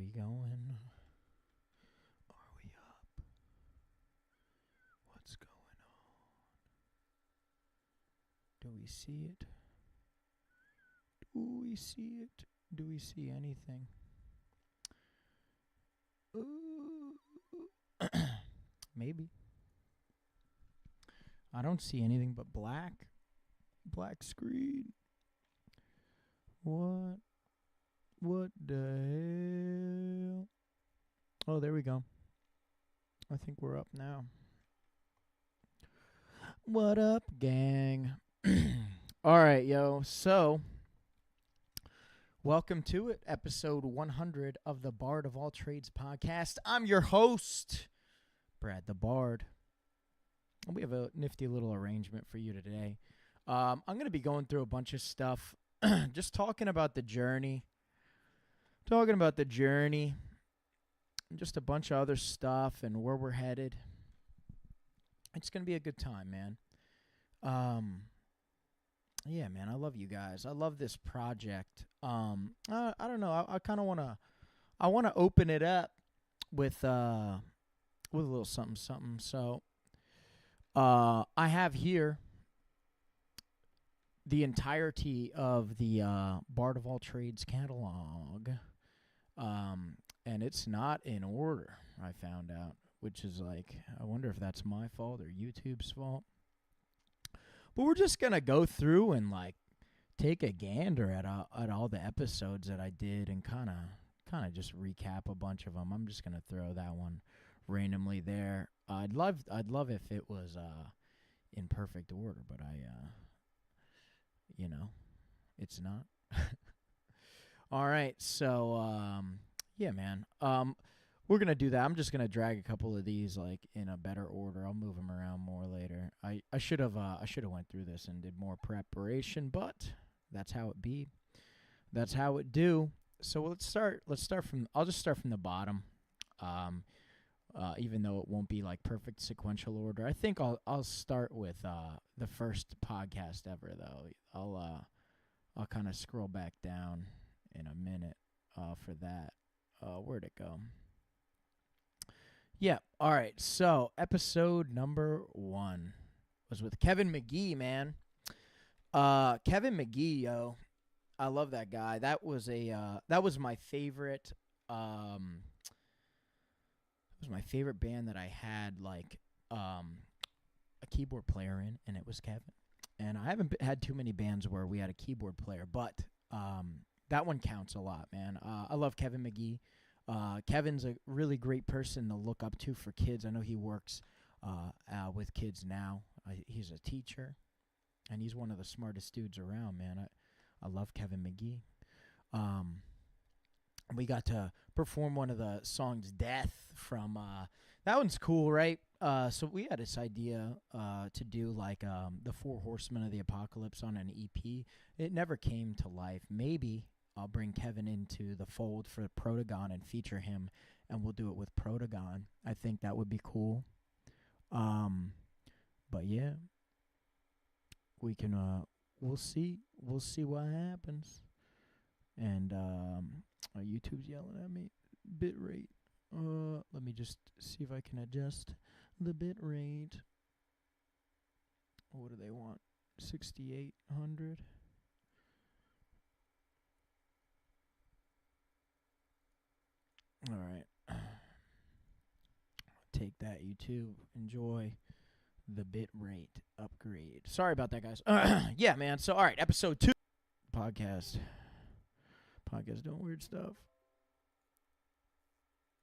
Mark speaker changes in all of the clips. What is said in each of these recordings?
Speaker 1: we going? Are we up? What's going on? Do we see it? Do we see it? Do we see anything? Maybe. I don't see anything but black. Black screen. What? What the hell? Oh, there we go. I think we're up now. What up, gang? All right, yo. So, welcome to it, episode 100 of the Bard of All Trades podcast. I'm your host, Brad the Bard. We have a nifty little arrangement for you today. I'm going to be going through a bunch of stuff, just talking about the journey, and just a bunch of other stuff and where we're headed. It's going to be a good time, man. Yeah, man, I love you guys. I love this project. I don't know. I kind of want to open it up with a little something. So, I have here the entirety of the Bard of All Trades catalog, and it's not in order, I found out, which is like, I wonder if that's my fault or YouTube's fault. But we're just going to go through and, like, take a gander at all the episodes that I did and kind of just recap a bunch of them. I'm just going to throw that one randomly there. I'd love if it was in perfect order, but it's not. All right, so yeah, man. We're gonna do that. I'm just gonna drag a couple of these like in a better order. I'll move them around more later. I should have went through this and did more preparation, but that's how it be. That's how it do. So let's start from. I'll just start from the bottom. Even though it won't be like perfect sequential order, I think I'll start with the first podcast ever though. I'll kind of scroll back down in a minute for that. Where'd it go? Yeah. All right. So episode number 1 was with Kevin McGee, man. Kevin McGee, yo, I love that guy. That was my favorite. It was my favorite band that I had like a keyboard player in, and it was Kevin. And I haven't had too many bands where we had a keyboard player, but that one counts a lot, man. I love Kevin McGee. Kevin's a really great person to look up to for kids. I know he works with kids now. He's a teacher, and he's one of the smartest dudes around, man. I love Kevin McGee. We got to perform one of the songs, Death, from that one's cool, right? So we had this idea to do like the 4 Horsemen of the Apocalypse on an EP. It never came to life. Maybe I'll bring Kevin into the fold for Protagon and feature him, and we'll do it with Protagon. I think that would be cool. But yeah, we can. We'll see what happens. And YouTube's yelling at me. Bit rate. Let me just see if I can adjust the bit rate. What do they want? 6,800. All right. Take that, YouTube. Enjoy the bit rate upgrade. Sorry about that, guys. Yeah, man. So, all right, episode 2. Podcast doing weird stuff.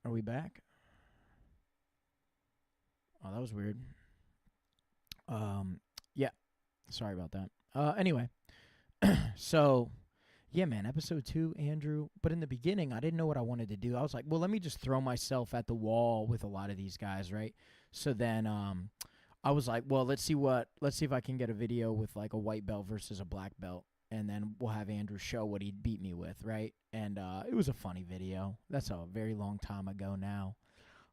Speaker 1: Are we back? Oh, that was weird. Yeah. Sorry about that. Anyway. So, yeah, man, episode 2, Andrew. But in the beginning, I didn't know what I wanted to do. I was like, well, let me just throw myself at the wall with a lot of these guys, right? So then I was like, well, let's see if I can get a video with like a white belt versus a black belt. And then we'll have Andrew show what he beat me with, right? And it was a funny video. That's a very long time ago now.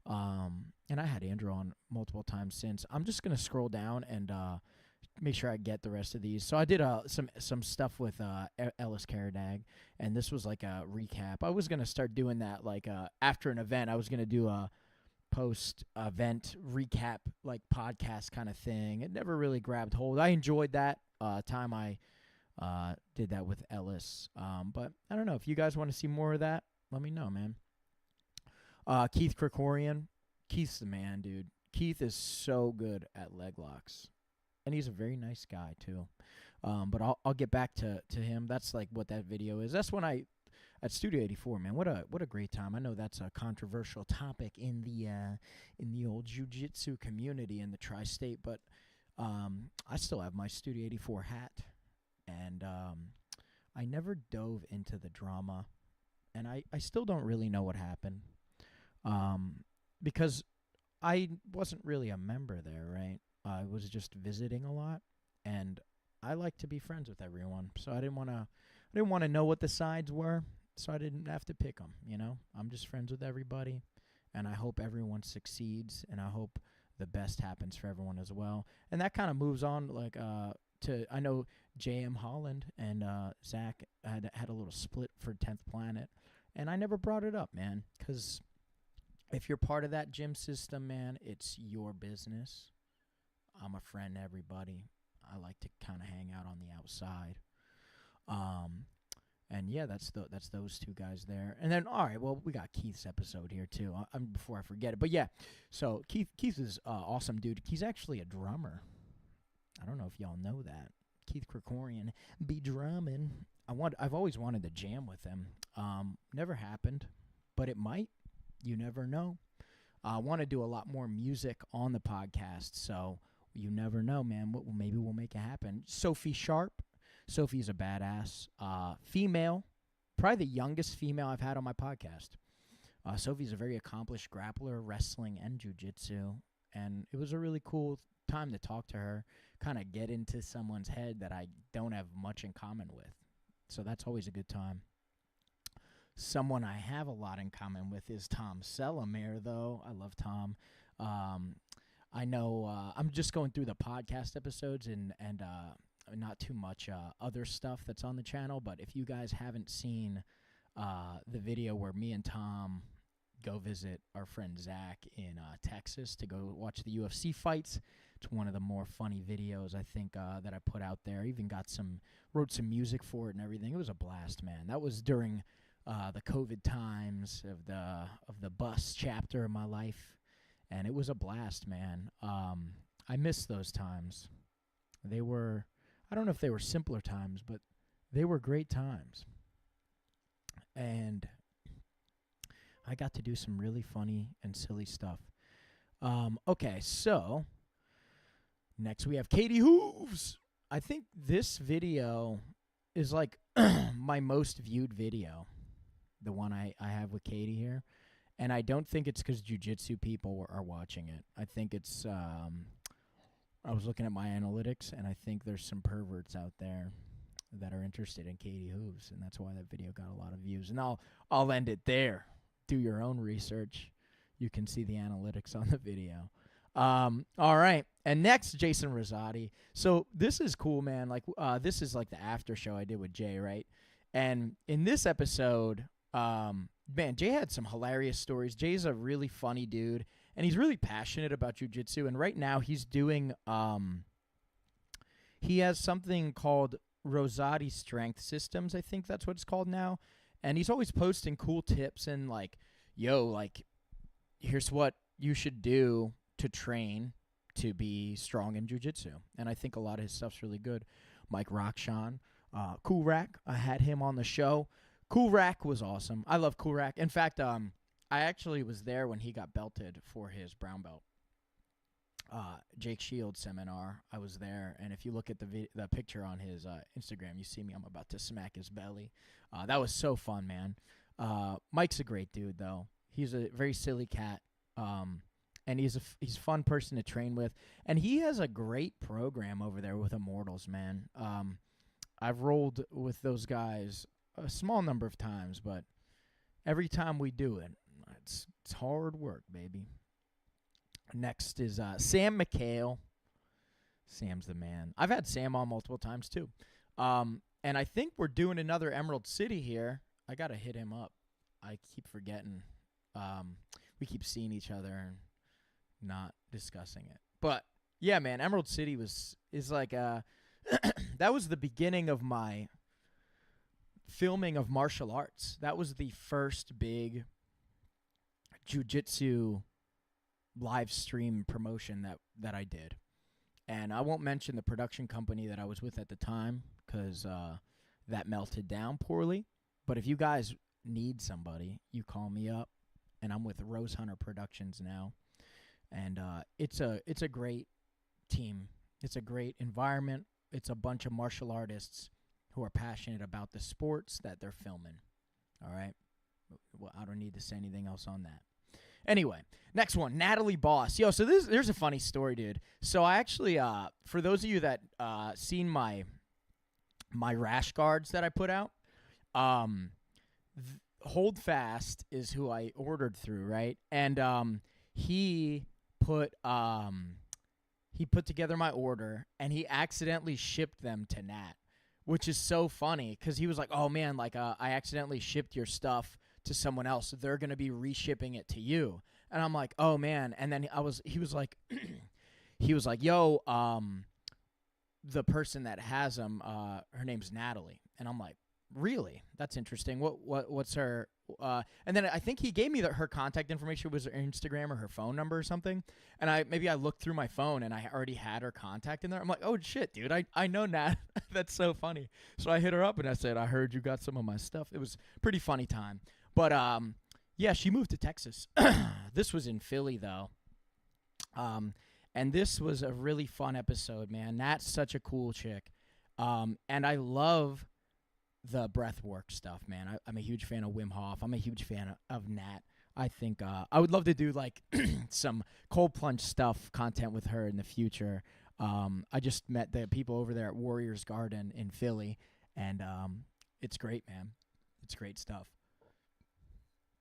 Speaker 1: And I had Andrew on multiple times since. I'm just going to scroll down and make sure I get the rest of these. So I did some stuff with Ellis Caradag, and this was like a recap. I was gonna start doing that like after an event. I was gonna do a post-event recap like podcast kind of thing. It never really grabbed hold. I enjoyed that time I did that with Ellis. But I don't know if you guys want to see more of that. Let me know, man. Keith Krikorian. Keith's the man, dude. Keith is so good at leg locks. And he's a very nice guy, too. But I'll get back to him. That's like what that video is. That's when at Studio 84, man. What a great time. I know that's a controversial topic in the old jiu-jitsu community in the tri-state, but I still have my Studio 84 hat. And I never dove into the drama. And I still don't really know what happened. Because I wasn't really a member there, right? I was just visiting a lot, and I like to be friends with everyone. So I didn't want to know what the sides were, so I didn't have to pick them, you know? I'm just friends with everybody, and I hope everyone succeeds, and I hope the best happens for everyone as well. And that kind of moves on, like, I know J.M. Holland and Zach had a little split for 10th Planet, and I never brought it up, man, because if you're part of that gym system, man, it's your business. I'm a friend to everybody. I like to kind of hang out on the outside. And yeah, that's those two guys there. And then, all right, well, we got Keith's episode here too. Before I forget it, but yeah, so Keith is awesome, dude. He's actually a drummer. I don't know if y'all know that. Keith Krikorian be drumming. I've always wanted to jam with him. Never happened, but it might. You never know. I want to do a lot more music on the podcast, so you never know, man. Maybe we'll make it happen. Sophie Sharp. Sophie's a badass. Female. Probably the youngest female I've had on my podcast. Sophie's a very accomplished grappler, wrestling, and jiu-jitsu. And it was a really cool time to talk to her, kind of get into someone's head that I don't have much in common with. So that's always a good time. Someone I have a lot in common with is Tom Selamere, though. I love Tom. I know I'm just going through the podcast episodes and not too much other stuff that's on the channel. But if you guys haven't seen the video where me and Tom go visit our friend Zach in Texas to go watch the UFC fights, it's one of the more funny videos I think that I put out there. I even wrote some music for it and everything. It was a blast, man. That was during the COVID times of the bus chapter of my life. And it was a blast, man. I miss those times. I don't know if they were simpler times, but they were great times. And I got to do some really funny and silly stuff. Okay, so next we have Katie Hooves. I think this video is like my most viewed video, the one I have with Katie here. And I don't think it's because jiu-jitsu people are watching it. I think it's, I was looking at my analytics, and I think there's some perverts out there that are interested in Katie Hooves, and that's why that video got a lot of views. And I'll end it there. Do your own research. You can see the analytics on the video. All right. And next, Jason Rosati. So this is cool, man. Like, this is like the after show I did with Jay, right? And in this episode, man, Jay had some hilarious stories. Jay's a really funny dude, and he's really passionate about jiu-jitsu. And right now he's doing, he has something called Rosati Strength Systems. I think that's what it's called now. And he's always posting cool tips and like, yo, like, here's what you should do to train to be strong in jiu-jitsu. And I think a lot of his stuff's really good. Mike Rockshawn, Cool Rack, I had him on the show. Cool Rack was awesome. I love Cool Rack. In fact, I actually was there when he got belted for his brown belt. Jake Shields seminar. I was there, and if you look at the picture on his Instagram, you see me. I'm about to smack his belly. That was so fun, man. Mike's a great dude, though. He's a very silly cat, and he's a fun person to train with. And he has a great program over there with Immortals, man. I've rolled with those guys a small number of times, but every time we do it, it's hard work, baby. Next is Sam McHale. Sam's the man. I've had Sam on multiple times too. And I think we're doing another Emerald City here. I got to hit him up. I keep forgetting. We keep seeing each other and not discussing it. But yeah, man, Emerald City is like that was the beginning of my filming of martial arts. That was the first big jiu-jitsu live stream promotion that I did. And I won't mention the production company that I was with at the time because that melted down poorly. But if you guys need somebody, you call me up. And I'm with Rose Hunter Productions now. And it's a great team. It's a great environment. It's a bunch of martial artists who are passionate about the sports that they're filming. All right? Well, I don't need to say anything else on that. Anyway, next one, Natalie Boss. Yo, so there's a funny story, dude. So I actually, for those of you that seen my rash guards that I put out, Hold Fast is who I ordered through, right? And he put together my order, and he accidentally shipped them to Nat, which is so funny because he was like, "Oh man, like I accidentally shipped your stuff to someone else. They're gonna be reshipping it to you." And I'm like, "Oh man!" And then he was like, "Yo, the person that has them, her name's Natalie." And I'm like, "Really? That's interesting. What's her?" And then I think he gave me her contact information, was her Instagram or her phone number or something. And I looked through my phone and I already had her contact in there. I'm like, "Oh shit, dude, I know Nat." That's so funny. So I hit her up and I said, "I heard you got some of my stuff." It was a pretty funny time. But yeah, she moved to Texas. This was in Philly though. And this was a really fun episode, man. Nat's such a cool chick. And I love the breath work stuff, man. I'm a huge fan of Wim Hof. I'm a huge fan of Nat. I think I would love to do like some cold plunge stuff content with her in the future. I just met the people over there at Warriors Garden in Philly, and it's great, man. It's great stuff.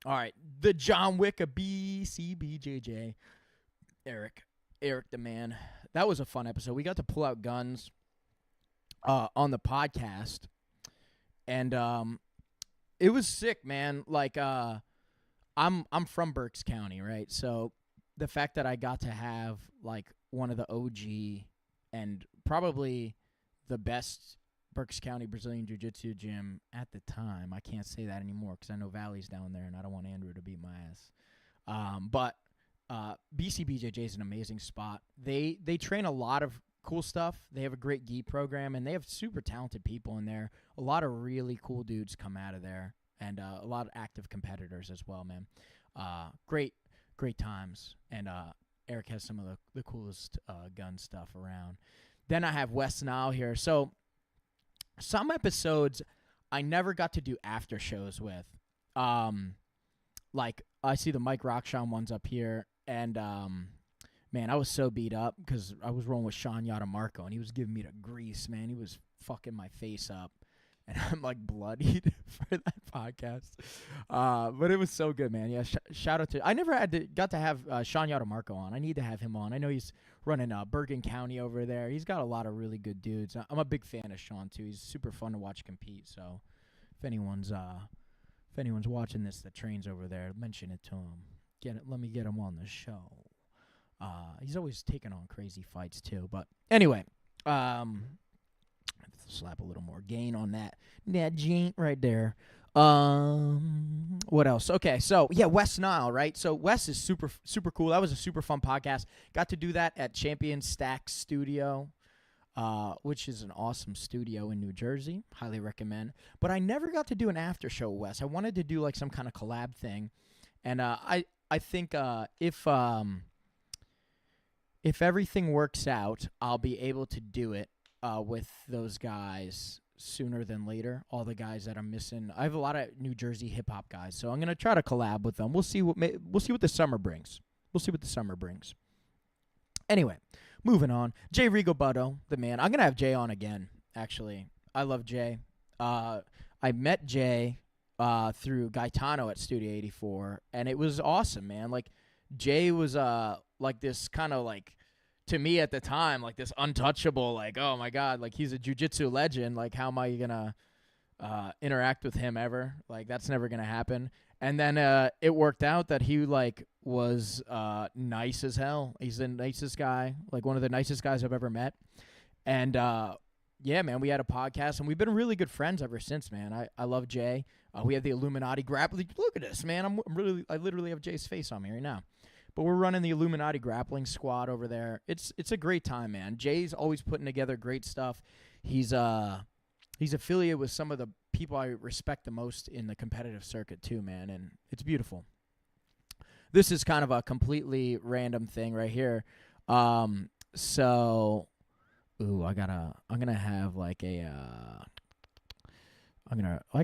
Speaker 1: All right, the John Wick of BCBJJ. Eric the man. That was a fun episode. We got to pull out guns on the podcast. And it was sick, man. Like I'm from Berks County, right? So the fact that I got to have like one of the OG and probably the best Berks County Brazilian Jiu-Jitsu gym at the time. I can't say that anymore because I know Valley's down there and I don't want Andrew to beat my ass. But BCBJJ is an amazing spot. They train a lot of cool stuff. They have a great gi program, and they have super talented people in there. A lot of really cool dudes come out of there, and a lot of active competitors as well, man. Great times. And Eric has some of the coolest gun stuff around. Then I have Wes Nile here. So some episodes I never got to do after shows with. Like I see the Mike Rockshon ones up here, and man, I was so beat up because I was rolling with Sean Yadamarco, and he was giving me the grease, man. He was fucking my face up, and I'm like bloodied for that podcast. But it was so good, man. Yeah, shout out to. I never got to have Sean Yadamarco on. I need to have him on. I know he's running Bergen County over there. He's got a lot of really good dudes. I'm a big fan of Sean too. He's super fun to watch compete. So if anyone's watching this that trains over there, mention it to him. Let me get him on the show. He's always taking on crazy fights too. But anyway, slap a little more gain on that joint right there. What else? Okay, so yeah, Wes Nile, right? So Wes is super cool. That was a super fun podcast. Got to do that at Champion Stack Studio, which is an awesome studio in New Jersey. Highly recommend. But I never got to do an after show with Wes. I wanted to do like some kind of collab thing, and I think if everything works out, I'll be able to do it with those guys sooner than later. All the guys that I'm missing. I have a lot of New Jersey hip hop guys, so I'm gonna try to collab with them. We'll see what the summer brings. Anyway, moving on. Jay Rigoberto, the man. I'm gonna have Jay on again. Actually, I love Jay. I met Jay through Gaetano at Studio 84, and it was awesome, man. Like Jay was like this kind of like to me at the time, like this untouchable, like, oh my God, like he's a jiu-jitsu legend. Like, how am I going to interact with him ever? Like, that's never going to happen. And then it worked out that he like was nice as hell. He's the nicest guy, like one of the nicest guys I've ever met. And yeah, man, we had a podcast, and we've been really good friends ever since, man. I love Jay. We have the Illuminati grappling. Look at this, man. I literally have Jay's face on me right now. But we're running the Illuminati grappling squad over there. It's a great time, man. Jay's always putting together great stuff. He's affiliated with some of the people I respect the most in the competitive circuit too, man, and it's beautiful. This is kind of a completely random thing right here. So, ooh, I'm gonna have like I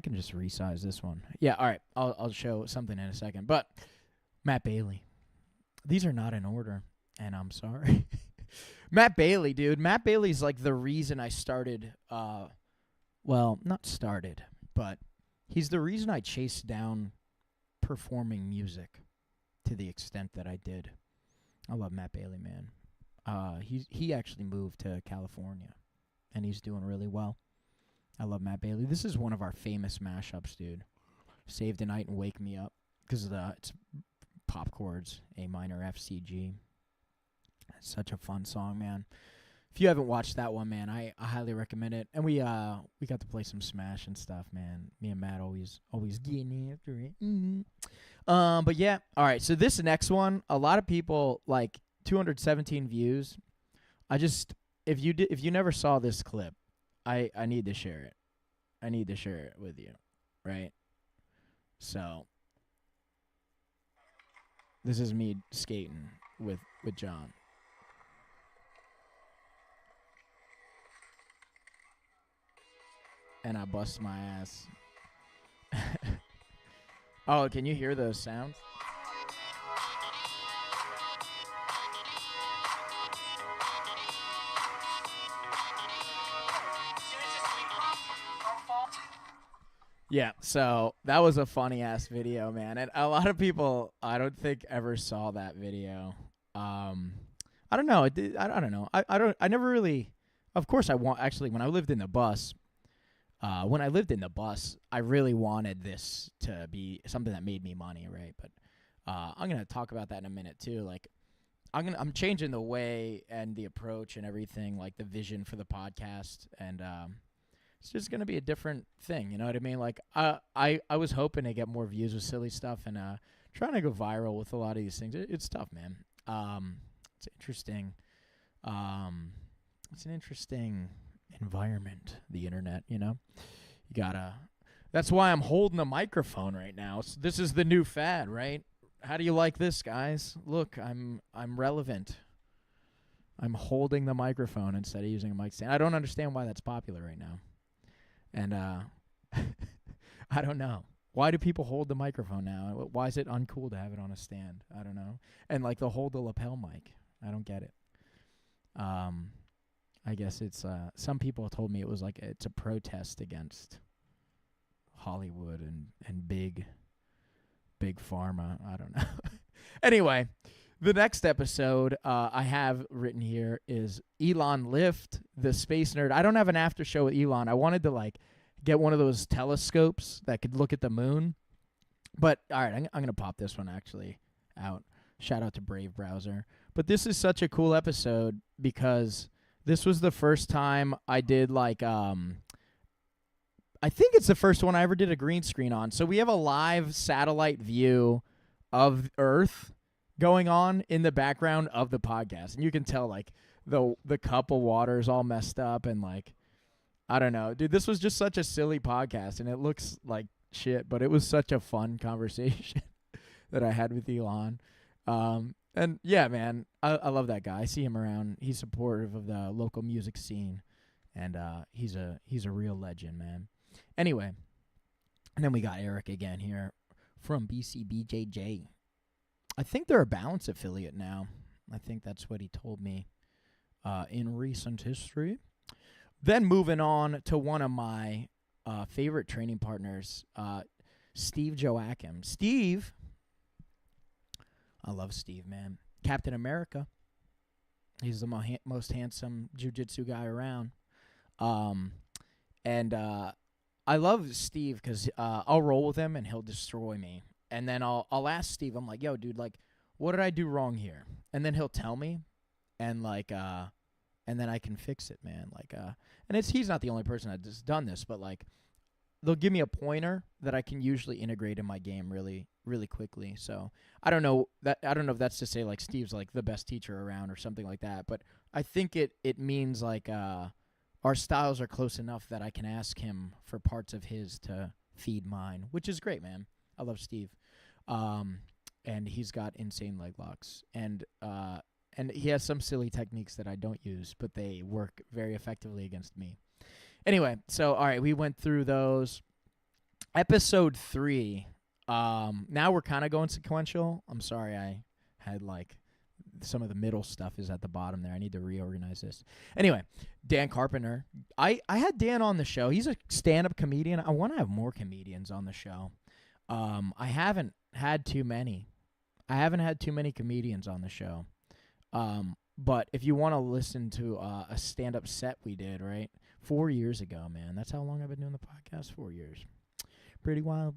Speaker 1: can just resize this one. Yeah, all right. I'll show something in a second. But Matt Bailey. These are not in order, and I'm sorry. Matt Bailey, dude. Matt Bailey's like the reason I started, well, not started, but he's the reason I chased down performing music to the extent that I did. I love Matt Bailey, man. He actually moved to California, and he's doing really well. I love Matt Bailey. This is one of our famous mashups, dude. Save the Night and Wake Me Up, because it's pop chords, A minor, F, C, G. It's such a fun song, man. If you haven't watched that one, man, I highly recommend it. And we got to play some Smash and stuff, man. Me and Matt always getting after it. But yeah, all right. So this next one, a lot of people, like 217 views. If you never saw this clip, I need to share it. I need to share it with you, right? So this is me skating with John. And I bust my ass. Oh, can you hear those sounds? Yeah, so that was a funny ass video, man, and a lot of people I don't think ever saw that video. I don't know. I don't know. I never really. Of course, actually when I lived in the bus. I really wanted this to be something that made me money, right? But I'm gonna talk about that in a minute too. Like, I'm changing the way and the approach and everything, like the vision for the podcast, and it's just gonna be a different thing. You know what I mean? Like, I was hoping to get more views with silly stuff and trying to go viral with a lot of these things. It's tough, man. It's interesting. It's an interesting environment, the internet, you know. That's why I'm holding a microphone right now. So this is the new fad, right? How do you like this, guys? Look, I'm relevant. I'm holding the microphone instead of using a mic stand. I don't understand why that's popular right now. And I don't know. Why do people hold the microphone now? Why is it uncool to have it on a stand? I don't know. And like the hold the lapel mic. I don't get it. I guess it's some people told me it was like it's a protest against Hollywood and big pharma. I don't know. Anyway, the next episode I have written here is Elon Lift, the space nerd. I don't have an after show with Elon. I wanted to like get one of those telescopes that could look at the moon. But all right, I'm gonna pop this one actually out. Shout out to Brave Browser. But this is such a cool episode because this was the first time I did like I think it's the first one I ever did a green screen on. So we have a live satellite view of Earth going on in the background of the podcast. And you can tell like the cup of water is all messed up and like I don't know. Dude, this was just such a silly podcast and it looks like shit, but it was such a fun conversation that I had with Elon. And yeah, man, I love that guy. I see him around. He's supportive of the local music scene, and he's a real legend, man. Anyway, and then we got Eric again here from BCBJJ. I think they're a Balance affiliate now. I think that's what he told me in recent history. Then moving on to one of my favorite training partners, Steve Joachim. Steve. I love Steve, man. Captain America. He's the most handsome jiu-jitsu guy around. Um, and I love Steve because I'll roll with him and he'll destroy me. And then I'll ask Steve, I'm like, yo, dude, like, what did I do wrong here? And then he'll tell me, and like, and then I can fix it, man. Like, and he's not the only person that's done this, but like, they'll give me a pointer that I can usually integrate in my game really, really quickly. So I don't know if that's to say like Steve's like the best teacher around or something like that, but I think it means like our styles are close enough that I can ask him for parts of his to feed mine, which is great, man. I love Steve. And he's got insane leg locks. And he has some silly techniques that I don't use, but they work very effectively against me. Anyway, so, all right, we went through those. Episode 3, now we're kind of going sequential. I'm sorry I had, like, some of the middle stuff is at the bottom there. I need to reorganize this. Anyway, Dan Carpenter. I had Dan on the show. He's a stand-up comedian. I want to have more comedians on the show. I haven't had too many. I haven't had too many comedians on the show. But if you want to listen to a stand-up set we did, right, 4 years ago, man. That's how long I've been doing the podcast, 4 years. Pretty wild.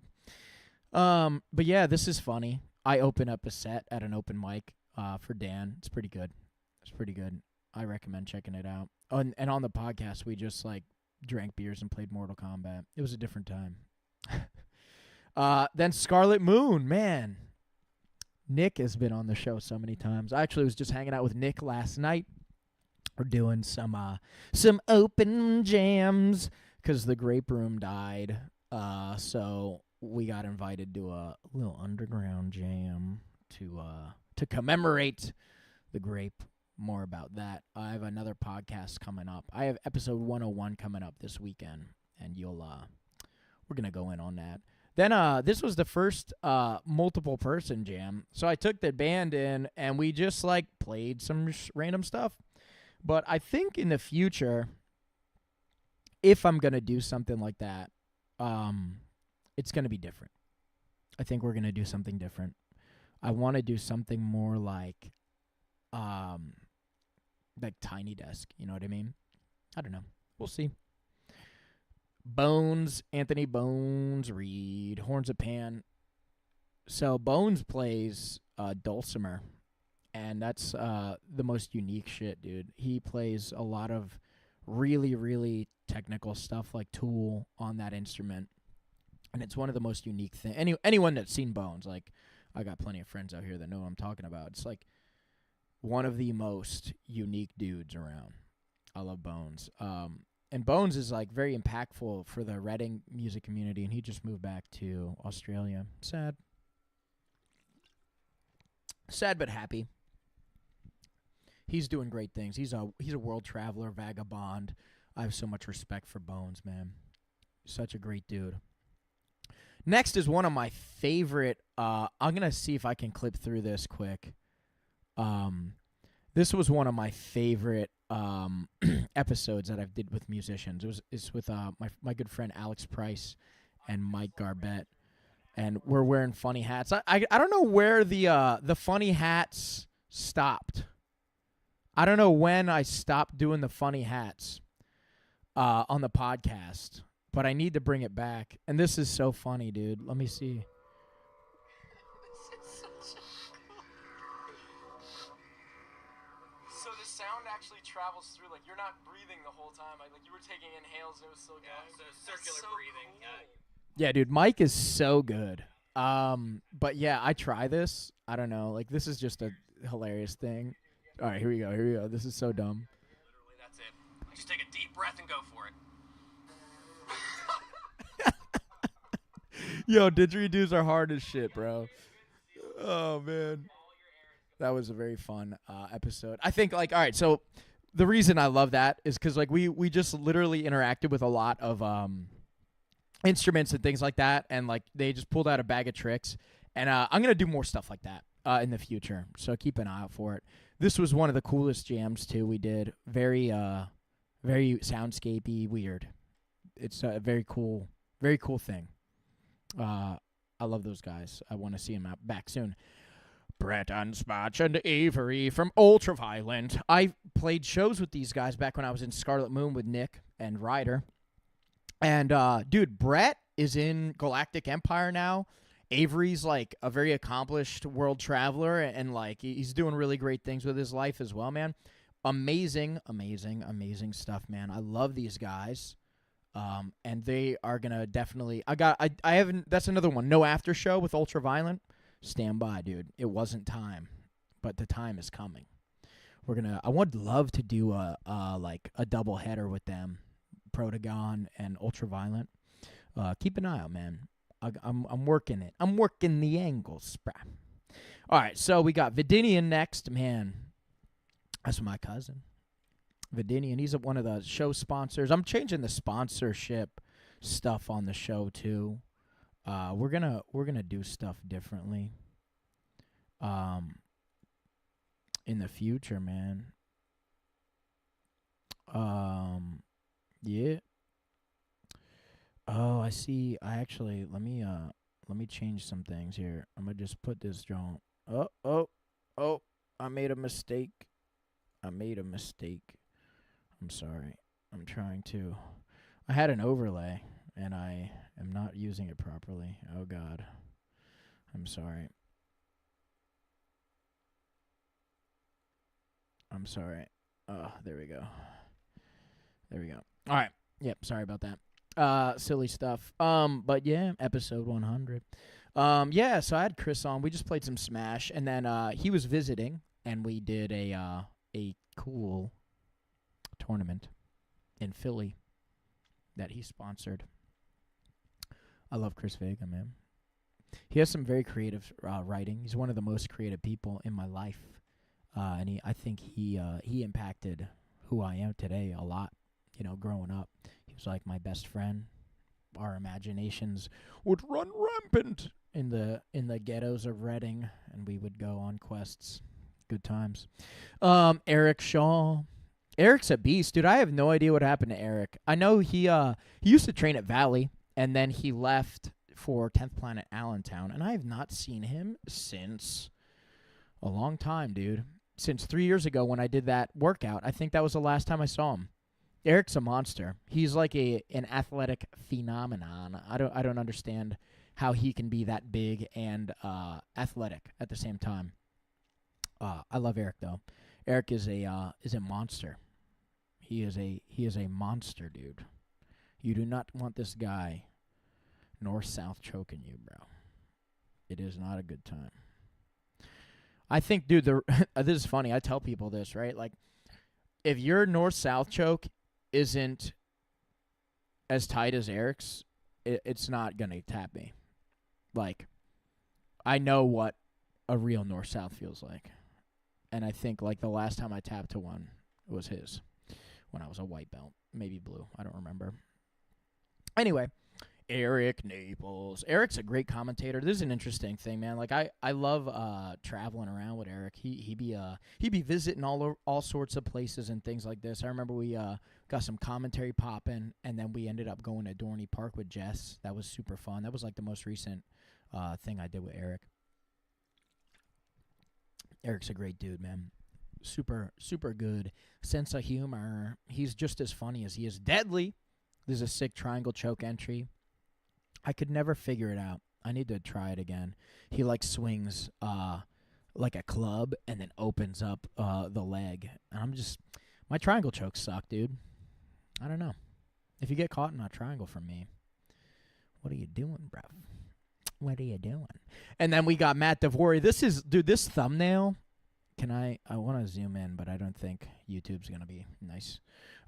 Speaker 1: But, yeah, this is funny. I open up a set at an open mic for Dan. It's pretty good. I recommend checking it out. And on the podcast, we just, like, drank beers and played Mortal Kombat. It was a different time. Then Scarlet Moon, man. Nick has been on the show so many times. I actually was just hanging out with Nick last night. We're doing some open jams because the Grape Room died. So we got invited to a little underground jam to commemorate the Grape. More about that. I have another podcast coming up. I have episode 101 coming up this weekend, and we're gonna go in on that. Then this was the first multiple person jam. So I took the band in and we just like played some random stuff. But I think in the future, if I'm going to do something like that, it's going to be different. I think we're going to do something different. I want to do something more like Tiny Desk. You know what I mean? I don't know. We'll see. Bones, Anthony Bones Reed, Horns of Pan. So Bones plays dulcimer, and that's the most unique shit, dude. He plays a lot of really, really technical stuff like Tool on that instrument, and it's one of the most unique things. Anyone that's seen Bones, like, I got plenty of friends out here that know what I'm talking about. It's like one of the most unique dudes around. I love Bones. And Bones is, like, very impactful for the Reading music community, and he just moved back to Australia. Sad. Sad but happy. He's doing great things. He's a world traveler, vagabond. I have so much respect for Bones, man. Such a great dude. Next is one of my favorite. I'm going to see if I can clip through this quick. This was one of my favorite episodes that I've did with musicians. It's with my good friend Alex Price and Mike Garbett, and we're wearing funny hats. I don't know where the funny hats stopped. I don't know when I stopped doing the funny hats on the podcast, but I need to bring it back. And this is so funny, dude. Let me see.
Speaker 2: Travels through, like, you're not breathing the whole time. Like you were taking inhales and it was still going.
Speaker 3: Yeah, so circular breathing.
Speaker 2: Cool.
Speaker 1: Yeah, dude, Mike is so good. But yeah, I try this. I don't know. Like, this is just a hilarious thing. All right, here we go. This is so dumb.
Speaker 3: Literally, that's it. Just take a deep breath and go for it.
Speaker 1: Yo, didgeridoos are hard as shit, bro. Oh, man. That was a very fun episode. I think, like, all right, so the reason I love that is because, like, we just literally interacted with a lot of instruments and things like that, and, like, they just pulled out a bag of tricks. And I'm going to do more stuff like that in the future, so keep an eye out for it. This was one of the coolest jams, too, we did. Very soundscapey, weird. It's a very cool thing. I love those guys. I want to see them back soon. Brett Unspatch and Avery from Ultraviolent. I played shows with these guys back when I was in Scarlet Moon with Nick and Ryder. And, dude, Brett is in Galactic Empire now. Avery's, like, a very accomplished world traveler, and, like, he's doing really great things with his life as well, man. Amazing, amazing, amazing stuff, man. I love these guys. And they are going to definitely... I haven't... That's another one. No after show with Ultraviolent. Stand by, dude. It wasn't time, but the time is coming. We're going to... I would love to do a double header with them. Protagon and Ultraviolent. Keep an eye out, man. I'm working it. I'm working the angles. All right, so we got Vidinian next. Man, that's my cousin. Vidinian, he's one of the show sponsors. I'm changing the sponsorship stuff on the show too. We're gonna do stuff differently. In the future, man. Yeah. Oh, I see. Let me change some things here. I'm gonna just put this drone. Oh, I made a mistake. I'm sorry. I had an overlay and I am not using it properly. Oh God. I'm sorry. There we go. All right. Yep, sorry about that. Silly stuff. But yeah, episode 100. Yeah, so I had Chris on. We just played some Smash, and then he was visiting, and we did a cool tournament in Philly that he sponsored. I love Chris Vega, man. He has some very creative writing. He's one of the most creative people in my life, and I think he impacted who I am today a lot. You know, growing up, he was like my best friend. Our imaginations would run rampant in the ghettos of Reading, and we would go on quests. Good times. Eric Shaw. Eric's a beast, dude. I have no idea what happened to Eric. I know he used to train at Valley, and then he left for 10th Planet Allentown, and I have not seen him since a long time, dude. Since 3 years ago when I did that workout. I think that was the last time I saw him. Eric's a monster. He's like an athletic phenomenon. I don't understand how he can be that big and athletic at the same time. I love Eric though. Eric is a monster. He is a monster, dude. You do not want this guy north-south choking you, bro. It is not a good time. I think, dude, this is funny. I tell people this, right? Like, if your north-south choke isn't as tight as Eric's, it's not going to tap me. Like, I know what a real north-south feels like. And I think, like, the last time I tapped to one was his when I was a white belt. Maybe blue. I don't remember. Anyway, Eric Naples. Eric's a great commentator. This is an interesting thing, man. Like, I love traveling around with Eric. He be visiting all sorts of places and things like this. I remember we got some commentary popping, and then we ended up going to Dorney Park with Jess. That was super fun. That was like the most recent thing I did with Eric. Eric's a great dude, man. Super, super good sense of humor. He's just as funny as he is deadly. This is a sick triangle choke entry. I could never figure it out. I need to try it again. He, like, swings like a club and then opens up the leg. And my triangle chokes suck, dude. I don't know. If you get caught in a triangle from me, what are you doing, bro? What are you doing? And then we got Matt DeVore. This thumbnail. I want to zoom in, but I don't think YouTube's gonna be nice.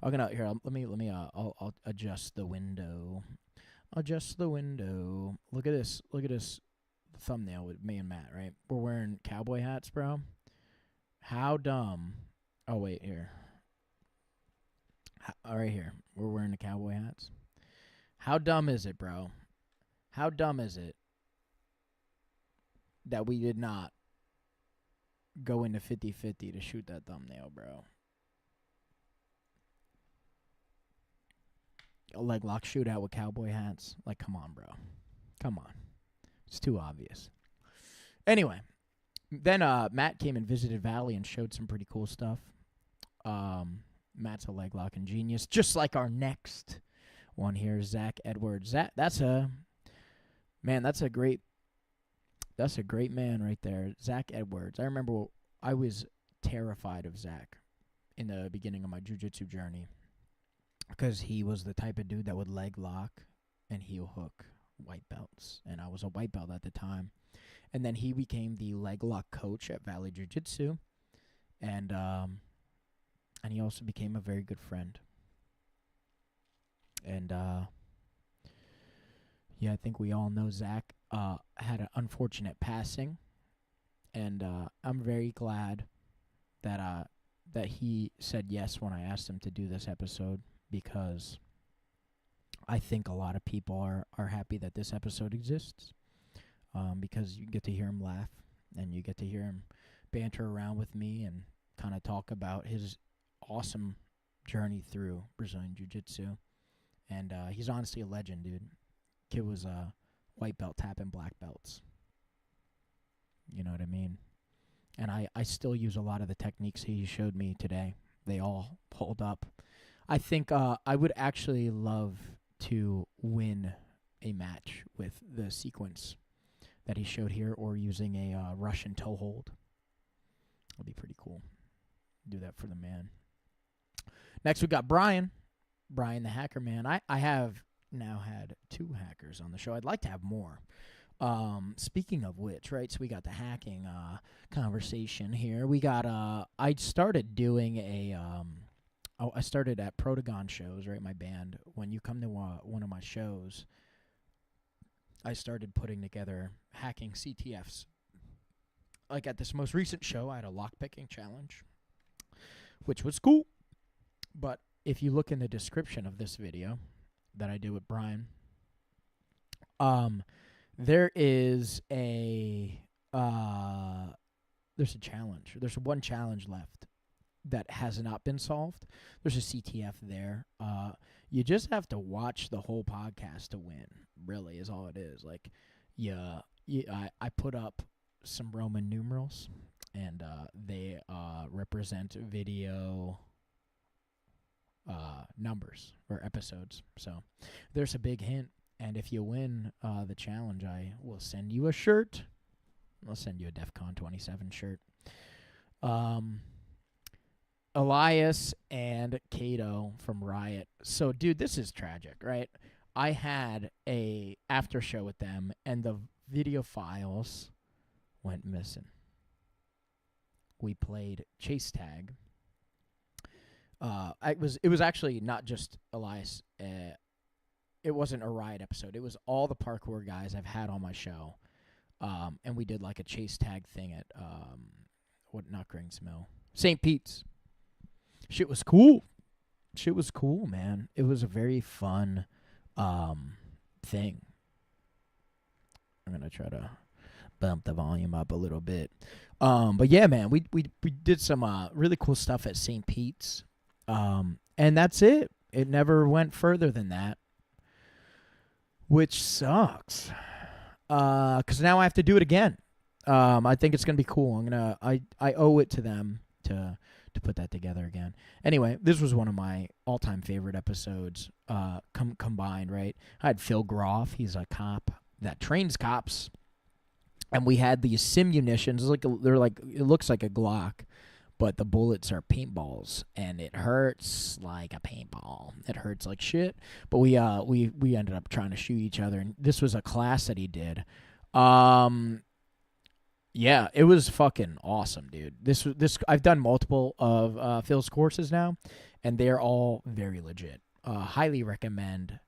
Speaker 1: Let me. I'll adjust the window. Look at this thumbnail with me and Matt. Right, we're wearing cowboy hats, bro. How dumb? Oh wait, here. Right here, we're wearing the cowboy hats. How dumb is it, bro? How dumb is it that we did not go into 50-50 to shoot that thumbnail, bro? Like, lock shootout with cowboy hats. Like, come on, bro. Come on. It's too obvious. Anyway, then Matt came and visited Valley and showed some pretty cool stuff. Matt's a leg locking genius, just like our next one here, Zach Edwards. That's a great man right there, Zach Edwards. I remember I was terrified of Zach in the beginning of my jiu-jitsu journey because he was the type of dude that would leg lock and heel hook white belts, and I was a white belt at the time. And then he became the leg lock coach at Valley Jiu-Jitsu, and he also became a very good friend. And yeah, I think we all know Zach had an unfortunate passing, and I'm very glad that he said yes when I asked him to do this episode, because I think a lot of people are happy that this episode exists, because you get to hear him laugh, and you get to hear him banter around with me and kind of talk about his awesome journey through Brazilian Jiu-Jitsu. And he's honestly a legend, dude. Kid was a white belt tapping black belts. You know what I mean? And I still use a lot of the techniques he showed me today. They all hold up. I think I would actually love to win a match with the sequence that he showed here, or using a Russian toe hold. That'll be pretty cool. Do that for the man. Next, we got Brian the Hacker Man. I have now had 2 hackers on the show. I'd like to have more. Speaking of which, right, so we got the hacking conversation here. We got, I started doing I started at Protagon shows, right, my band. When you come to one of my shows, I started putting together hacking CTFs. Like at this most recent show, I had a lockpicking challenge, which was cool. But if you look in the description of this video that I did with Brian, there is there's a challenge. There's one challenge left that has not been solved. There's a CTF there. You just have to watch the whole podcast to win, really, is all it is. Like, I put up some Roman numerals, and they represent video numbers or episodes. So there's a big hint. And if you win the challenge, I will send you a shirt. I'll send you a DEFCON 27 shirt. Elias and Kato from Riot. So, dude, this is tragic, right? I had a after show with them, and the video files went missing. We played chase tag. It was actually not just Elias. It wasn't a Riot episode. It was all the parkour guys I've had on my show. And we did like a chase tag thing at not Grings Mill, St. Pete's. Shit was cool. Shit was cool, man. It was a very fun thing. I'm gonna try to bump the volume up a little bit. But yeah, man, we did some really cool stuff at St. Pete's. And that's it. It never went further than that, which sucks. 'Cause now I have to do it again. I think it's gonna be cool. I owe it to them to put that together again. Anyway, this was one of my all-time favorite episodes combined, right? I had Phil Groff. He's a cop that trains cops. And we had these simunitions. It looks like a Glock, but the bullets are paintballs, and it hurts like a paintball. It hurts like shit. But we ended up trying to shoot each other, and this was a class that he did. Yeah, it was fucking awesome, dude. This I've done multiple of Phil's courses now, and they're all very legit. Highly recommend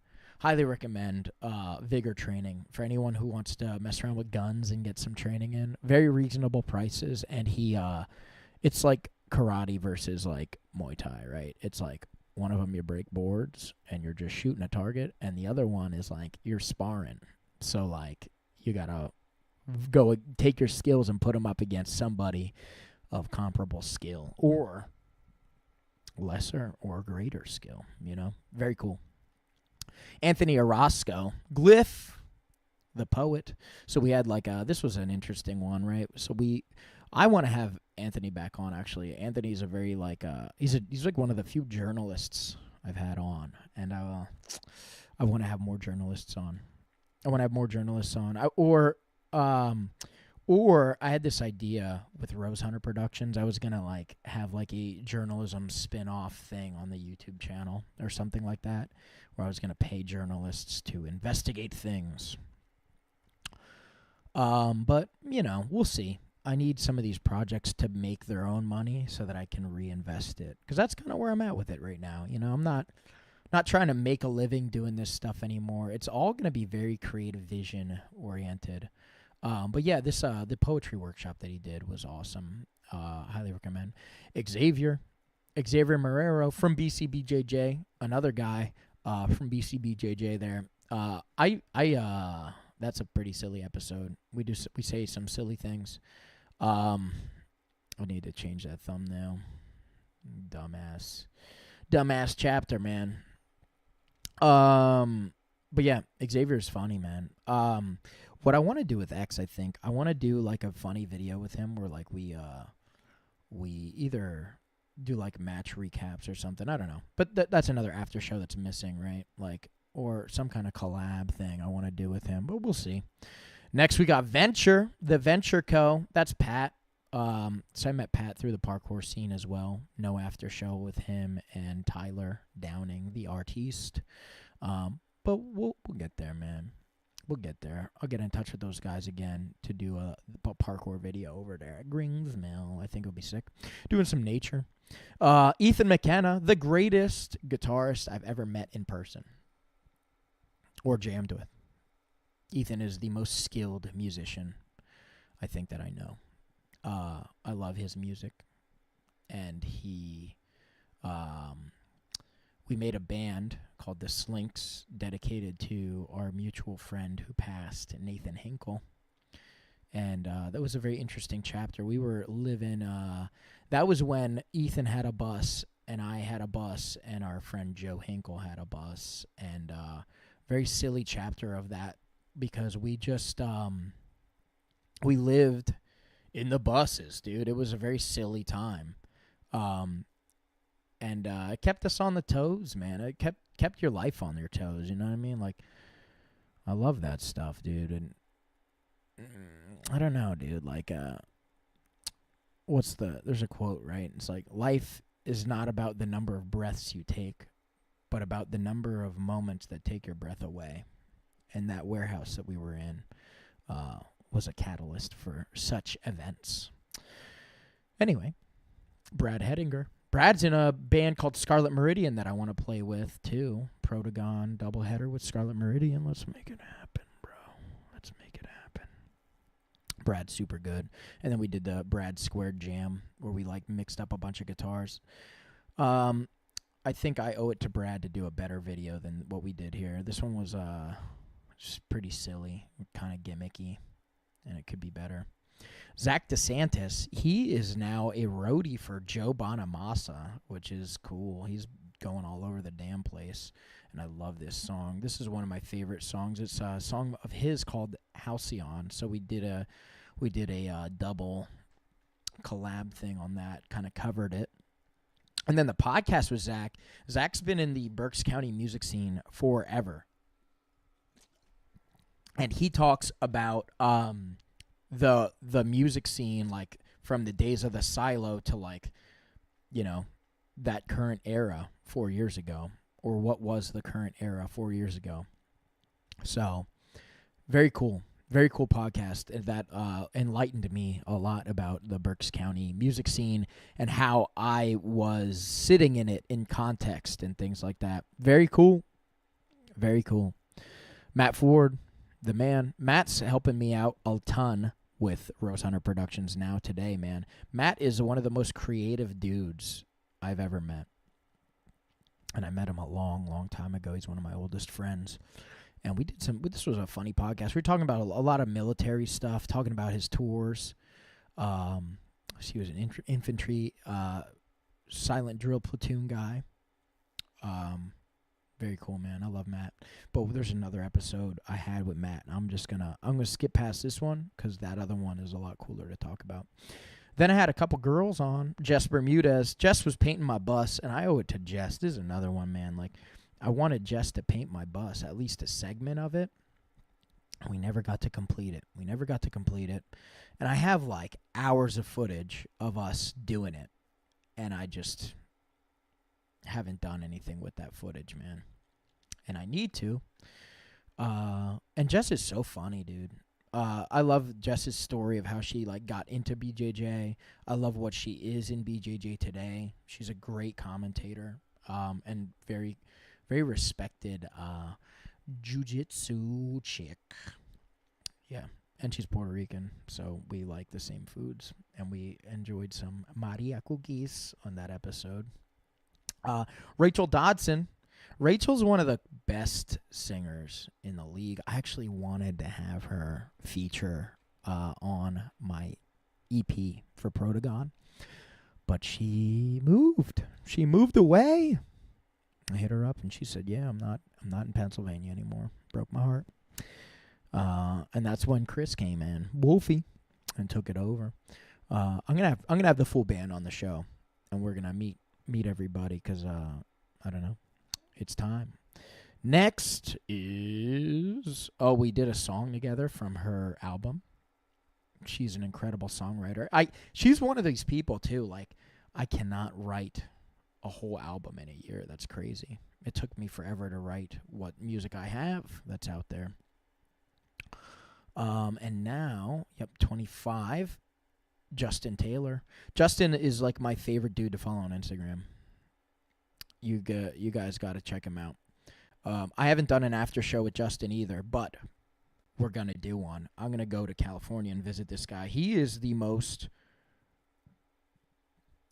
Speaker 1: vigor training for anyone who wants to mess around with guns and get some training in. Very reasonable prices, and it's like karate versus like Muay Thai, right? It's like one of them you break boards and you're just shooting a target, and the other one is like you're sparring. So like you gotta go take your skills and put them up against somebody of comparable skill or lesser or greater skill, Very cool. Anthony Orozco, Glyph, the poet. So we had this was an interesting one, right? So I want to have Anthony back on. Actually, Anthony's a very like he's like one of the few journalists I've had on, and I want to have more journalists on. Or I had this idea with Rose Hunter Productions. I was gonna like have like a journalism spin-off thing on the YouTube channel or something like that, where I was gonna pay journalists to investigate things. But you know, we'll see. I need some of these projects to make their own money so that I can reinvest it, because that's kind of where I'm at with it right now. You know, I'm not trying to make a living doing this stuff anymore. It's all gonna be very creative vision oriented. But yeah, this the poetry workshop that he did was awesome. Highly recommend. Xavier Marrero from BCBJJ, another guy from BCBJJ there. That's a pretty silly episode. We say some silly things. I need to change that thumbnail. Dumbass chapter, man. But yeah, Xavier's funny, man. What I want to do with X, I think, I want to do like a funny video with him where like we either do like match recaps or something. I don't know. But that's another after show that's missing, right? Like, or some kind of collab thing I want to do with him, but we'll see. Next, we got Venture, the Venture Co. That's Pat. So I met Pat through the parkour scene as well. No after show with him and Tyler Downing, the artiste. But we'll get there, man. We'll get there. I'll get in touch with those guys again to do a parkour video over there at Grings Mill. I think it'll be sick. Doing some nature. Ethan McKenna, the greatest guitarist I've ever met in person or jammed with. Ethan is the most skilled musician I think that I know. I love his music. And we made a band called the Slinks, dedicated to our mutual friend who passed, Nathan Hinkle. And that was a very interesting chapter. We were living, that was when Ethan had a bus, and I had a bus, and our friend Joe Hinkle had a bus. And very silly chapter of that, because we just, we lived in the buses, dude. It was a very silly time. And it kept us on the toes, man. It kept your life on your toes, you know what I mean? Like, I love that stuff, dude. And I don't know, dude. Like, there's a quote, right? It's like, life is not about the number of breaths you take, but about the number of moments that take your breath away. And that warehouse that we were in was a catalyst for such events. Anyway, Brad Hedinger. Brad's in a band called Scarlet Meridian that I want to play with, too. Protagon doubleheader with Scarlet Meridian. Let's make it happen, bro. Let's make it happen. Brad's super good. And then we did the Brad Squared Jam, where we, like, mixed up a bunch of guitars. I think I owe it to Brad to do a better video than what we did here. This one was just pretty silly, kind of gimmicky, and it could be better. Zach DeSantis, he is now a roadie for Joe Bonamassa, which is cool. He's going all over the damn place, and I love this song. This is one of my favorite songs. It's a song of his called Halcyon, so we did a double collab thing on that, kind of covered it. And then the podcast with Zach. Zach's been in the Berks County music scene forever, and he talks about the music scene, like from the days of the silo to, like, you know, that current era 4 years ago, or what was the current era 4 years ago. So very cool podcast that enlightened me a lot about the Berks County music scene and how I was sitting in it in context and things like that. Very cool. Matt Ford, the man. Matt's helping me out a ton with Rose Hunter Productions now today, man. Matt is one of the most creative dudes I've ever met. And I met him a long time ago. He's one of my oldest friends. And we did this was a funny podcast. We were talking about a lot of military stuff, talking about his tours. He was an infantry silent drill platoon guy. Very cool, man. I love Matt. But there's another episode I had with Matt. I'm gonna skip past this one because that other one is a lot cooler to talk about. Then I had a couple girls on. Jess Bermudez. Jess was painting my bus, and I owe it to Jess. This is another one, man. Like, I wanted Jess to paint my bus, at least a segment of it. We never got to complete it. And I have, like, hours of footage of us doing it, and I just haven't done anything with that footage, man. And I need to. And Jess is so funny, dude. I love Jess's story of how she like got into BJJ. I love what she is in BJJ today. She's a great commentator, and very, very respected jiu-jitsu chick. Yeah, and she's Puerto Rican, so we like the same foods, and we enjoyed some Maria cookies on that episode. Rachel Dodson. Rachel's one of the best singers in the league. I actually wanted to have her feature on my EP for Protagon, but she moved. She moved away. I hit her up and she said, "Yeah, I'm not in Pennsylvania anymore." Broke my heart. And that's when Chris came in, Wolfie, and took it over. I'm gonna have the full band on the show, and we're gonna meet everybody because I don't know. It's time. Next is... we did a song together from her album. She's an incredible songwriter. She's one of these people, too. Like, I cannot write a whole album in a year. That's crazy. It took me forever to write what music I have that's out there. And now, 25, Justin Taylor. Justin is, like, my favorite dude to follow on Instagram. You guys got to check him out. I haven't done an after show with Justin either, but we're going to do one. I'm going to go to California and visit this guy. He is the most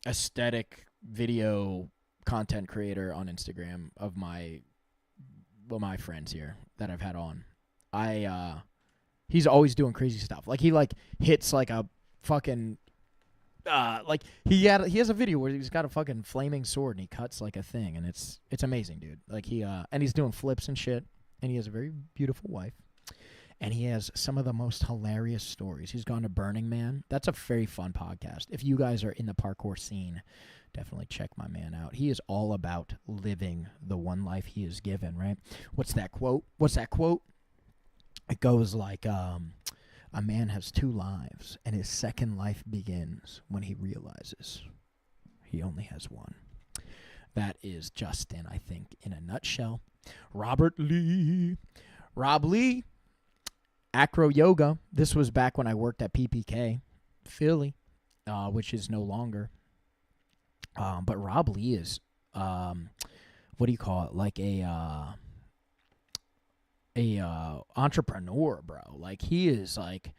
Speaker 1: aesthetic video content creator on Instagram of my friends here that I've had on. He's always doing crazy stuff. Like, he, like, hits, like, a fucking... he has a video where he's got a fucking flaming sword and he cuts like a thing, and it's amazing, dude. Like, and he's doing flips and shit, and he has a very beautiful wife, and he has some of the most hilarious stories. He's gone to Burning Man. That's a very fun podcast. If you guys are in the parkour scene, definitely check my man out. He is all about living the one life he is given, right? What's that quote? It goes like, a man has two lives, and his second life begins when he realizes he only has one. That is Justin, I think, in a nutshell. Rob Lee, Acro Yoga. This was back when I worked at PPK, Philly, which is no longer. But Rob Lee is, what do you call it? Like a entrepreneur, bro. Like, he is like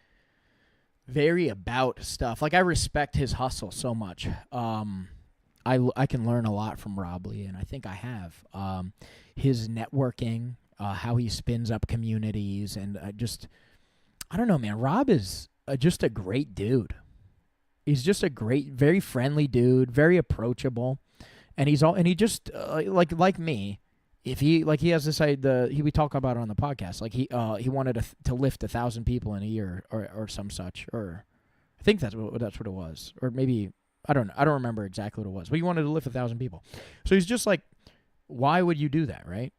Speaker 1: very about stuff. Like, I respect his hustle so much. I can learn a lot from Rob Lee, and I think I have. His networking, how he spins up communities, and I don't know, man. Rob is just a great dude. He's just a great, very friendly dude, very approachable, and he just like me. If he has this we talk about it on the podcast. Like, he wanted to lift 1,000 people in a year or some such, or I think that's what it was, or maybe I don't remember exactly what it was, but he wanted to lift 1,000 people. So he's just like, why would you do that, right?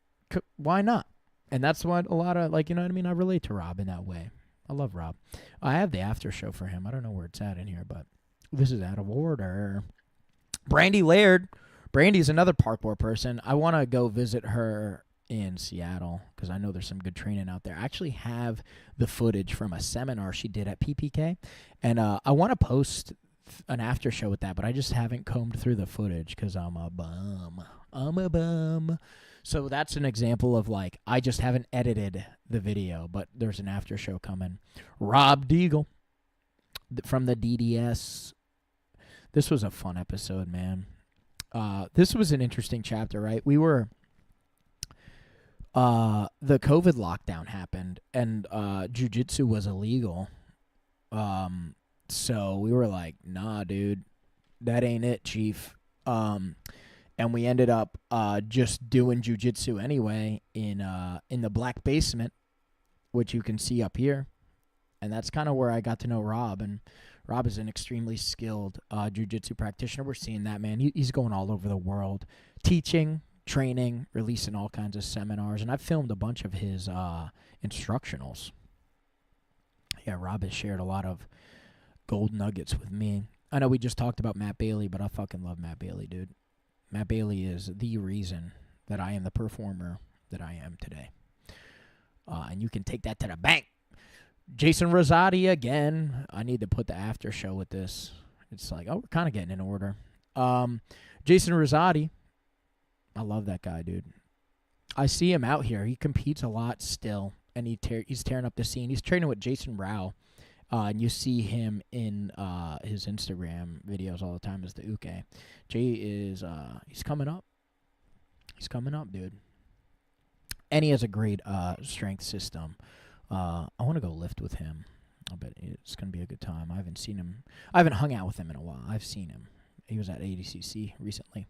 Speaker 1: Why not? And that's what a lot of, like, you know what I mean? I relate to Rob in that way. I love Rob. I have the after show for him. I don't know where it's at in here, but this is out of order. Brandy Laird. Brandy's another parkour person. I want to go visit her in Seattle because I know there's some good training out there. I actually have the footage from a seminar she did at PPK, and I want to post an after show with that, but I just haven't combed through the footage because I'm a bum. So that's an example of, like, I just haven't edited the video, but there's an after show coming. Rob Deagle from the DDS. This was a fun episode, man. This was an interesting chapter, right? We were, the COVID lockdown happened, and jiu-jitsu was illegal. So we were like, nah, dude, that ain't it, chief. And we ended up just doing jiu-jitsu anyway in the Black Basement, which you can see up here. And that's kind of where I got to know Rob. And Rob is an extremely skilled jiu-jitsu practitioner. We're seeing that, man. He's going all over the world, teaching, training, releasing all kinds of seminars, and I've filmed a bunch of his instructionals. Yeah, Rob has shared a lot of gold nuggets with me. I know we just talked about Matt Bailey, but I fucking love Matt Bailey, dude. Matt Bailey is the reason that I am the performer that I am today. And you can take that to the bank. Jason Rosati again. I need to put the after show with this. It's like, oh, we're kind of getting in order. Jason Rosati. I love that guy, dude. I see him out here. He competes a lot still, and he's tearing up the scene. He's training with Jason Rao. And you see him in his Instagram videos all the time as the Uke. Jay is, he's coming up. He's coming up, dude. And he has a great strength system. I want to go lift with him. I bet it's going to be a good time. I haven't seen him. I haven't hung out with him in a while. I've seen him. He was at ADCC recently.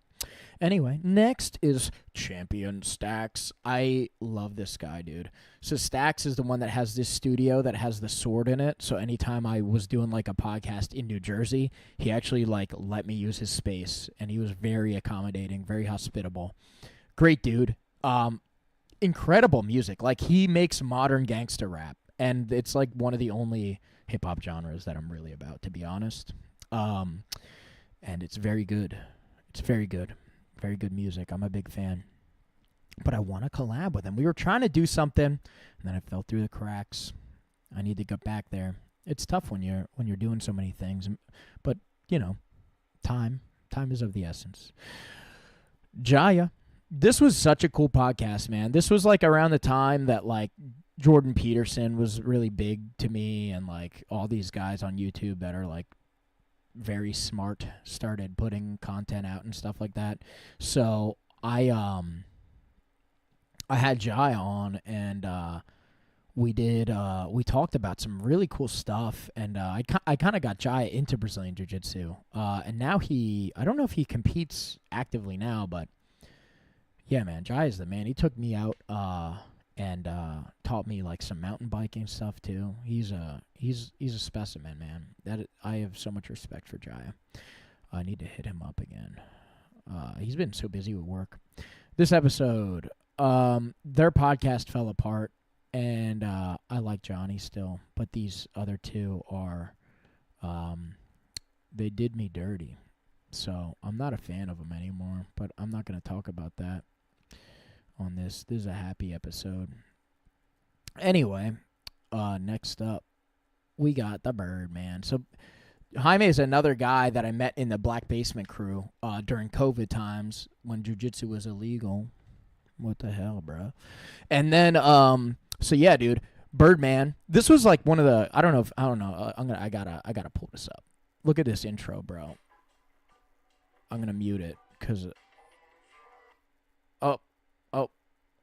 Speaker 1: Anyway, next is Champion Stacks. I love this guy, dude. So Stacks is the one that has this studio that has the sword in it. So anytime I was doing like a podcast in New Jersey, he actually like let me use his space, and he was very accommodating, very hospitable. Great dude. Incredible music. Like, he makes modern gangster rap, and it's like one of the only hip hop genres that I'm really about, to be honest. And it's very good. It's very good. Very good music. I'm a big fan. But I want to collab with him. We were trying to do something, and then I fell through the cracks. I need to get back there. It's tough when you're doing so many things, but you know, time is of the essence. Jaya, this was such a cool podcast, man. This was like around the time that like Jordan Peterson was really big to me, and like all these guys on YouTube that are like very smart started putting content out and stuff like that. So I had Jai on, and we talked about some really cool stuff, and I kind of got Jai into Brazilian Jiu-Jitsu, and now I don't know if he competes actively now, but yeah, man, Jai is the man. He took me out and taught me like some mountain biking stuff too. He's a specimen, man. I have so much respect for Jaya. I need to hit him up again. He's been so busy with work. This episode, their podcast fell apart, and I like Johnny still, but these other two are, they did me dirty. So I'm not a fan of them anymore, but I'm not going to talk about that on this. This is a happy episode. Anyway, next up, we got the Birdman. So Jaime is another guy that I met in the Black Basement crew during COVID times when jiu-jitsu was illegal. What the hell, bro? And then, so yeah, dude, Birdman. This was like one of the, I don't know. I gotta pull this up. Look at this intro, bro. I'm gonna mute it because.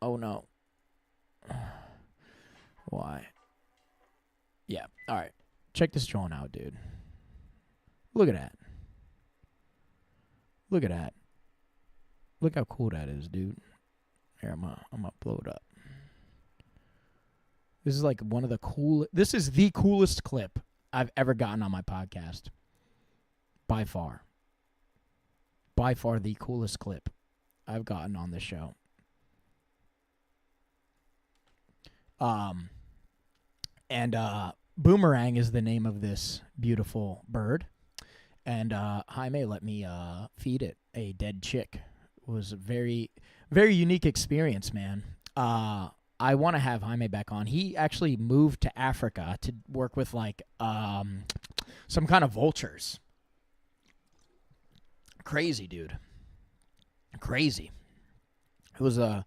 Speaker 1: Oh no. Why? Yeah. All right. Check this drone out, dude. Look at that. Look at that. Look how cool that is, dude. Here, I'm gonna blow it up. This is like one of the cool. This is the coolest clip I've ever gotten on my podcast. By far. By far the coolest clip I've gotten on the show. And Boomerang is the name of this beautiful bird. And Jaime let me feed it a dead chick. It was a very, very unique experience, man. I want to have Jaime back on. He actually moved to Africa to work with like some kind of vultures. Crazy, dude. Crazy. It was I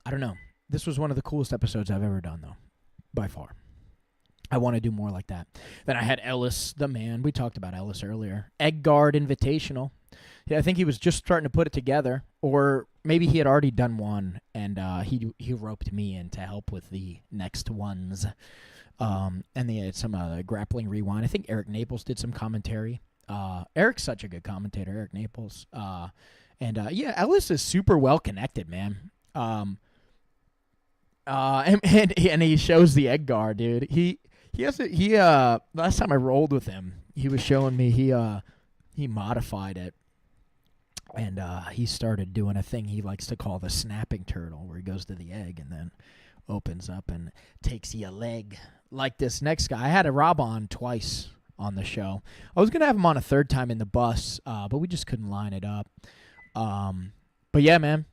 Speaker 1: don't know. This was one of the coolest episodes I've ever done, though, by far. I want to do more like that. Then I had Ellis, the man. We talked about Ellis earlier. Egg Guard Invitational. Yeah, I think he was just starting to put it together, or maybe he had already done one, and he roped me in to help with the next ones. And they had some grappling rewind. I think Eric Naples did some commentary. Eric's such a good commentator, Eric Naples. Yeah, Ellis is super well connected, man. And he shows the egg guard, dude. last time I rolled with him, he was showing me he modified it. And he started doing a thing he likes to call the snapping turtle, where he goes to the egg and then opens up and takes you a leg. Like this next guy. I had Rob on twice on the show. I was going to have him on a third time in the bus, but we just couldn't line it up. But yeah, man,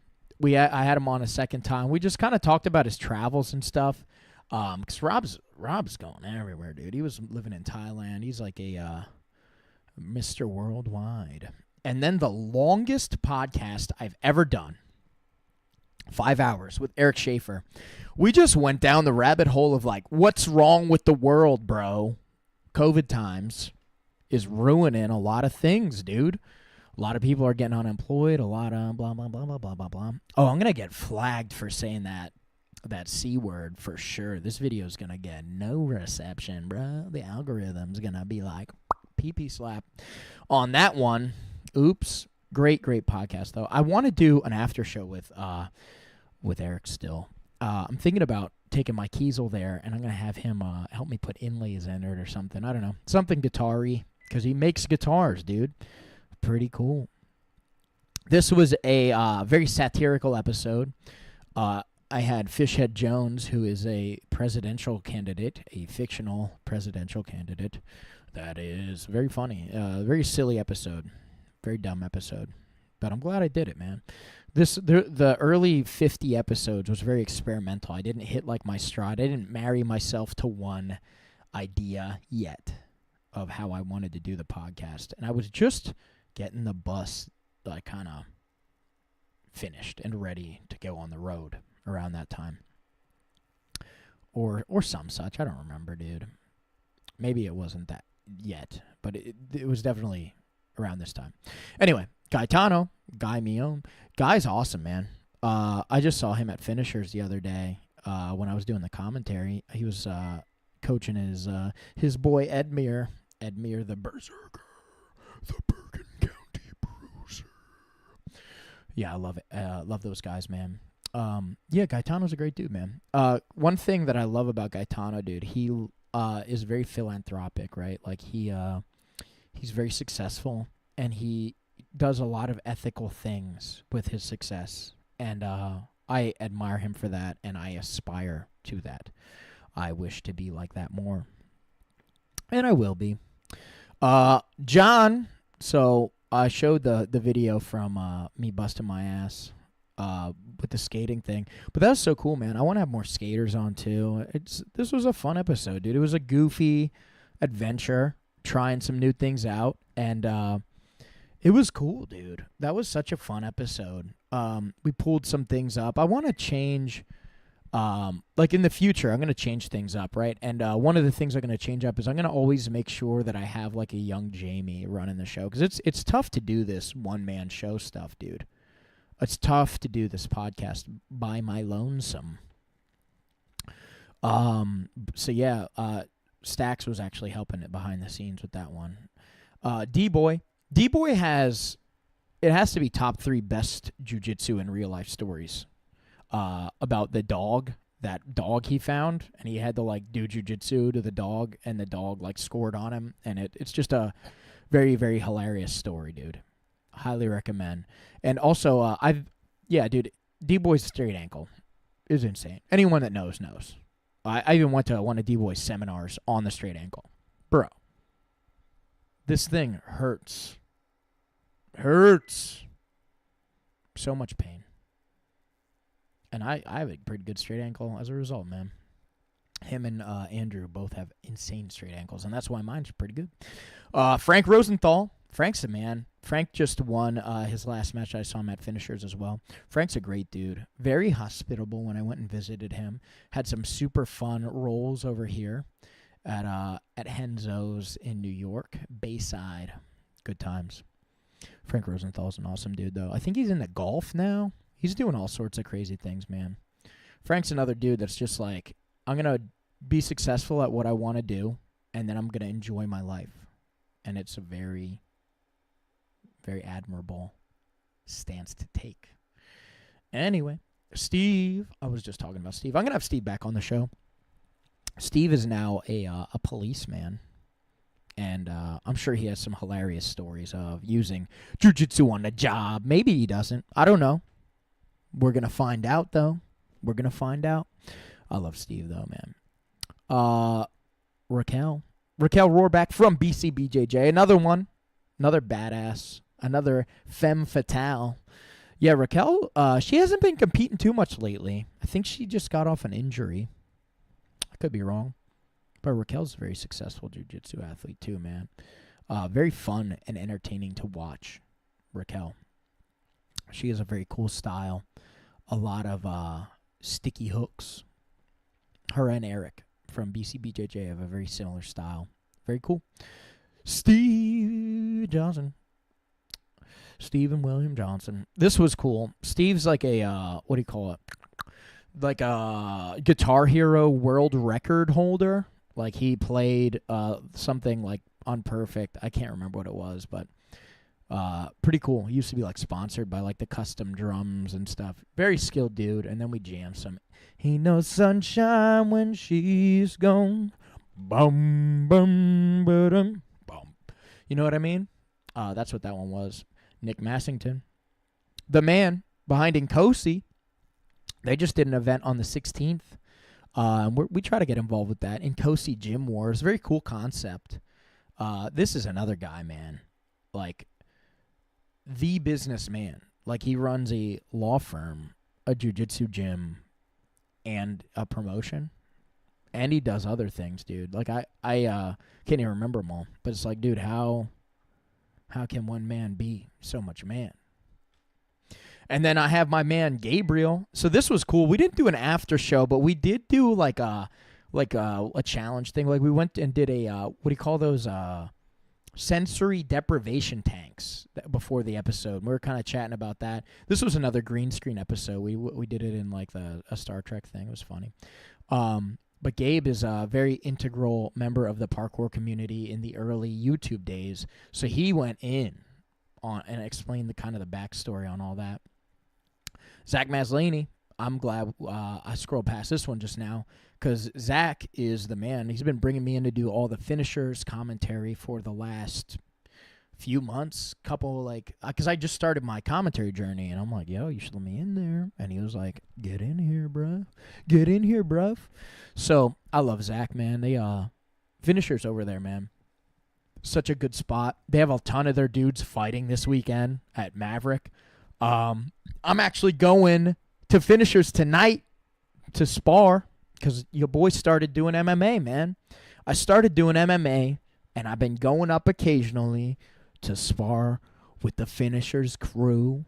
Speaker 1: I had him on a second time. We just kind of talked about his travels and stuff. Because Rob's going everywhere, dude. He was living in Thailand. He's like a Mr. Worldwide. And then the longest podcast I've ever done, 5 hours with Eric Schaefer. We just went down the rabbit hole of like, what's wrong with the world, bro? COVID times is ruining a lot of things, dude. A lot of people are getting unemployed. A lot of blah, blah, blah, blah, blah, blah, blah. Oh, I'm going to get flagged for saying that C word for sure. This video is going to get no reception, bro. The algorithm's going to be like, pee-pee slap on that one. Oops. Great podcast, though. I want to do an after show with Eric still. I'm thinking about taking my Kiesel there, and I'm going to have him help me put inlays in it or something. I don't know. Something guitar-y, because he makes guitars, dude. Pretty cool. This was a very satirical episode. I had Fishhead Jones, who is a presidential candidate, a fictional presidential candidate. That is very funny. Very silly episode. Very dumb episode, but I'm glad I did it, man. The early 50 episodes was very experimental. I didn't hit like my stride. I didn't marry myself to one idea yet of how I wanted to do the podcast, and I was just getting the bus like kind of finished and ready to go on the road around that time, or some such. I don't remember, dude. Maybe it wasn't that yet, but it was definitely around this time. Anyway, Gaetano, Guy Mio. Guy's awesome, man. I just saw him at Finishers the other day when I was doing the commentary. He was coaching his boy Edmir the Berserker, the Bergen County Bruiser. Yeah, I love it. Love those guys, man. Yeah, Gaetano's a great dude, man. One thing that I love about Gaetano, dude, he is very philanthropic, right? Like he's very successful, and he does a lot of ethical things with his success. And I admire him for that, and I aspire to that. I wish to be like that more. And I will be. John, so I showed the video from me busting my ass with the skating thing. But that was so cool, man. I want to have more skaters on, too. This was a fun episode, dude. It was a goofy adventure, trying some new things out, and it was cool, dude. That was such a fun episode. We pulled some things up. I want to change, like in the future, I'm going to change things up, right? And one of the things I'm going to change up is I'm going to always make sure that I have like a young Jamie running the show, because it's tough to do this one-man show stuff, dude. It's tough to do this podcast by my lonesome. So yeah, Stax was actually helping it behind the scenes with that one. D-Boy has to be top 3 best jiu-jitsu in real life stories about the dog, that dog he found, and he had to like do jiu-jitsu to the dog, and the dog like scored on him, and it's just a very, very hilarious story, dude. Highly recommend. And also, dude, D-Boy's straight ankle is insane. Anyone that knows. I even went to one of D-Boy's seminars on the straight ankle. Bro, this thing hurts. So much pain. And I have a pretty good straight ankle as a result, man. Him and Andrew both have insane straight ankles, and that's why mine's pretty good. Frank Rosenthal. Frank's a man. Frank just won his last match. I saw him at Finishers as well. Frank's a great dude. Very hospitable when I went and visited him. Had some super fun rolls over here at Henzo's in New York. Bayside. Good times. Frank Rosenthal's an awesome dude, though. I think he's into golf now. He's doing all sorts of crazy things, man. Frank's another dude that's just like, I'm going to be successful at what I want to do, and then I'm going to enjoy my life. And it's a very, very admirable stance to take. Anyway, Steve. I was just talking about Steve. I'm going to have Steve back on the show. Steve is now a policeman, and I'm sure he has some hilarious stories of using jiu-jitsu on the job. Maybe he doesn't. I don't know. We're going to find out, though. We're going to find out. I love Steve, though, man. Raquel Rohrback from BCBJJ. Another one. Another badass. Another femme fatale. Yeah, Raquel, she hasn't been competing too much lately. I think she just got off an injury. I could be wrong. But Raquel's a very successful jiu-jitsu athlete too, man. Very fun and entertaining to watch, Raquel. She has a very cool style. A lot of sticky hooks. Her and Eric from BCBJJ have a very similar style. Very cool. Steve Johnson. Steve and William Johnson. This was cool. Steve's like a, what do you call it? Like a Guitar Hero world record holder. Like he played something like Unperfect. I can't remember what it was, but pretty cool. He used to be like sponsored by like the custom drums and stuff. Very skilled dude. And then we jammed some. Ain't no sunshine when she's gone. Bum, bum, ba-dum, bum. You know what I mean? That's what that one was. Nick Massington. The man behind Nkosi. They just did an event on the 16th. We try to get involved with that. Nkosi Gym Wars. Very cool concept. This is another guy, man. Like, the businessman. Like, he runs a law firm, a jiu-jitsu gym, and a promotion. And he does other things, dude. Like, I can't even remember them all. But it's like, dude, how can one man be so much man? And then I have my man Gabriel. So this was cool. We didn't do an after show, but we did do like a challenge thing. Like we went and did a what do you call those sensory deprivation tanks before the episode. We were kind of chatting about that. This was another green screen episode. We did it in like a Star Trek thing. It was funny. But Gabe is a very integral member of the parkour community in the early YouTube days. So he went in on and explained the kind of the backstory on all that. Zach Maslany, I'm glad I scrolled past this one just now because Zach is the man. He's been bringing me in to do all the finishers commentary for the last few months, because I just started my commentary journey, and I'm like, yo, you should let me in there. And he was like, get in here, bruh. Get in here, bruh. So I love Zach, man. They finishers over there, man. Such a good spot. They have a ton of their dudes fighting this weekend at Maverick. I'm actually going to finishers tonight to spar because your boy started doing MMA, man. I started doing MMA, and I've been going up occasionally to spar with the finishers crew.